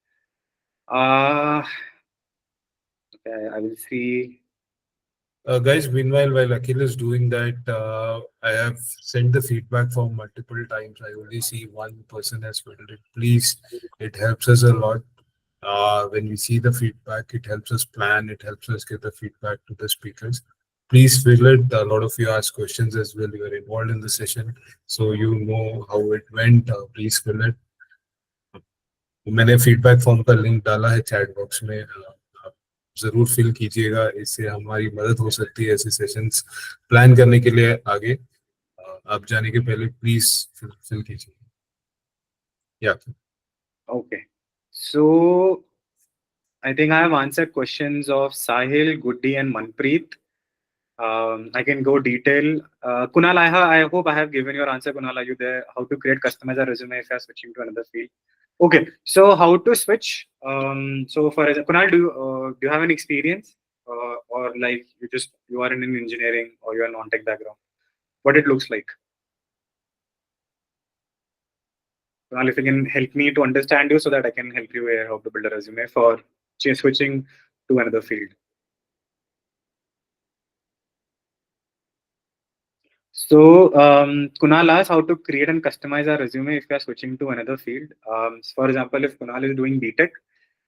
Okay, I will see. Guys, meanwhile, while Akhil is doing that, I have sent the feedback form multiple times. I only see one person has filled it. Please, it helps us a lot. When we see the feedback, it helps us plan, it helps us get the feedback to the speakers. Please fill it. A lot of you ask questions as well. You are involved in the session, so you know how it went. Please fill it. मैंने feedback form का link डाला है chat box में, आप जरूर fill कीजिएगा, इससे हमारी मदद हो सकती है ऐसे सेशंस प्लान करने के लिए आगे। आप जाने के पहले प्लीज फिल कीजिए। या Okay, so I think I have answered questions of Sahil, Goody, and Manpreet. I can go detail. Kunal, I hope I have given your answer. Kunal, are you there? How to create customize a resume if you are switching to another field? Okay, so how to switch? So for Kunal, do you have an experience, or like you are in an engineering or you are non-tech background? What it looks like? Kunal, if you can help me to understand you so that I can help you here how to build a resume for switching to another field. So Kunal asked how to create and customize a resume if you are switching to another field. For example, if Kunal is doing BTech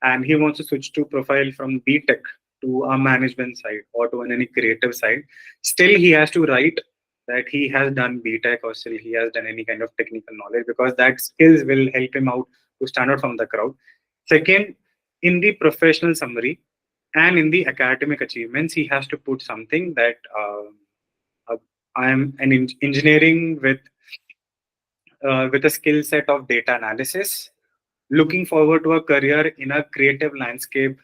and he wants to switch to profile from BTech to a management side or to any creative side, still he has to write that he has done BTech or still he has done any kind of technical knowledge, because that skills will help him out to stand out from the crowd. Second, in the professional summary and in the academic achievements, he has to put something that I am an engineering with a skill set of data analysis, looking forward to a career in a creative landscape,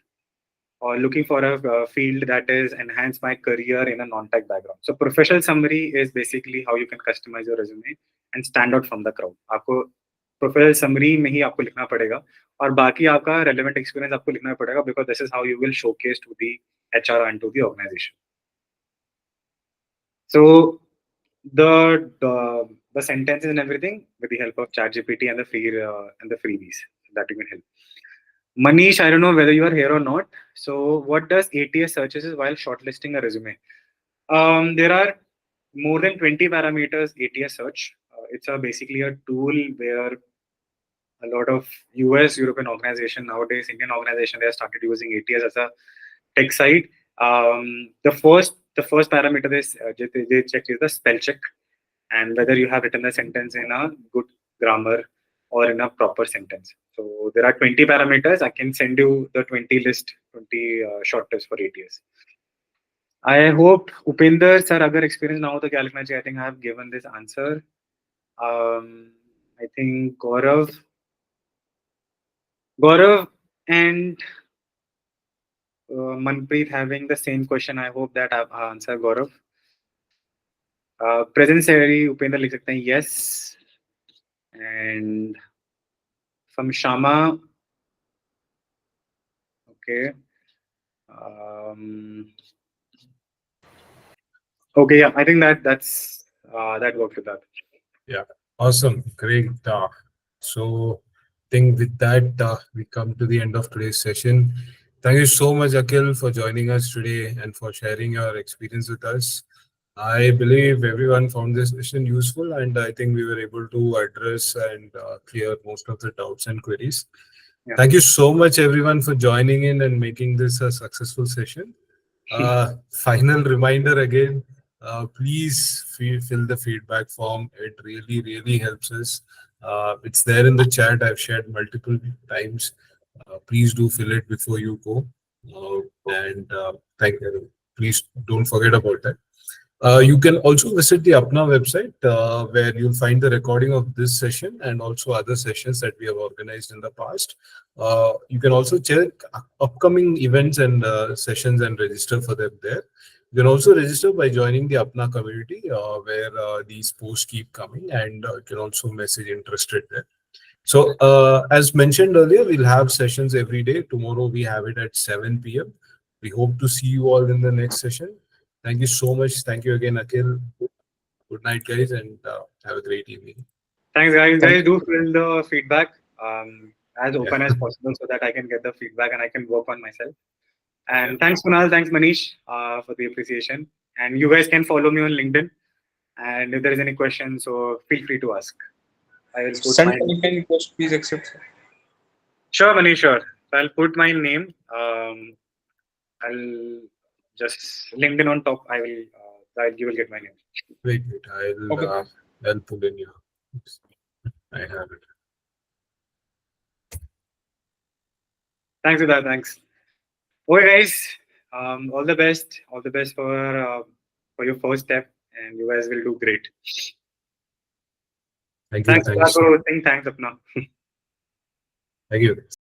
or looking for a field that is enhance my career in a non-tech background. So professional summary is basically how you can customize your resume and stand out from the crowd. आपको professional summary में ही आपको लिखना पड़ेगा और बाकी आपका relevant experience आपको लिखना पड़ेगा, because this is how you will showcase to the HR and to the organization. So the sentences and everything with the help of ChatGPT and the freebies that you can help. Manish, I don't know whether you are here or not. So what does ATS searches while shortlisting a resume? There are more than 20 parameters ATS search. It's basically a tool where a lot of US, European organization nowadays, Indian organization, they have started using ATS as a tech site. The first parameter they check is the spell check, and whether you have written the sentence in a good grammar or in a proper sentence. So there are 20 parameters. I can send you the 20 shortlists for ATS. I hope Upinder sir, agar experience na ho to kya likhna chahiye? I think I have given this answer. I think Gaurav and Manpreet having the same question. I hope that I've answered Gaurav. Present salary Upinder likh sakte hain, yes. And from Shama, okay. Okay, yeah, I think that's that works with that. Yeah, awesome, great. So I think with that we come to the end of today's session. Thank you so much, Akhil, for joining us today and for sharing your experience with us. I believe everyone found this session useful, and I think we were able to address and clear most of the doubts and queries. Yeah. Thank you so much, everyone, for joining in and making this a successful session. Final reminder again, please fill the feedback form. It really, really helps us. It's there in the chat. I've shared multiple times. Please do fill it before you go. And thank you. Please don't forget about that. You can also visit the Apna website where you'll find the recording of this session and also other sessions that we have organized in the past. You can also check upcoming events and sessions and register for them there. You can also register by joining the Apna community where these posts keep coming, and you can also message interested there. So as mentioned earlier, we'll have sessions every day. Tomorrow we have it at 7 p.m. We hope to see you all in the next session. Thank you so much. Thank you again, Akhil. Good night, guys, and have a great evening. Thanks, guys. Guys, do fill the feedback as open as possible so that I can get the feedback and I can work on myself. And thanks, Kunal. Thanks, Manish, for the appreciation. And you guys can follow me on LinkedIn. And if there is any questions, so feel free to ask. I will put Send my any request, please accept. Sure, Manish, sure. So I'll put my name. I'll just LinkedIn on top. You will get my name. Wait. I'll put in your. I have it. Thanks, Siddharth. Thanks. Okay, guys. All the best. All the best for your first step, and you guys will do great. Thank you. Thanks, Siddharth, for hosting. Thanks, Apna. Thank you.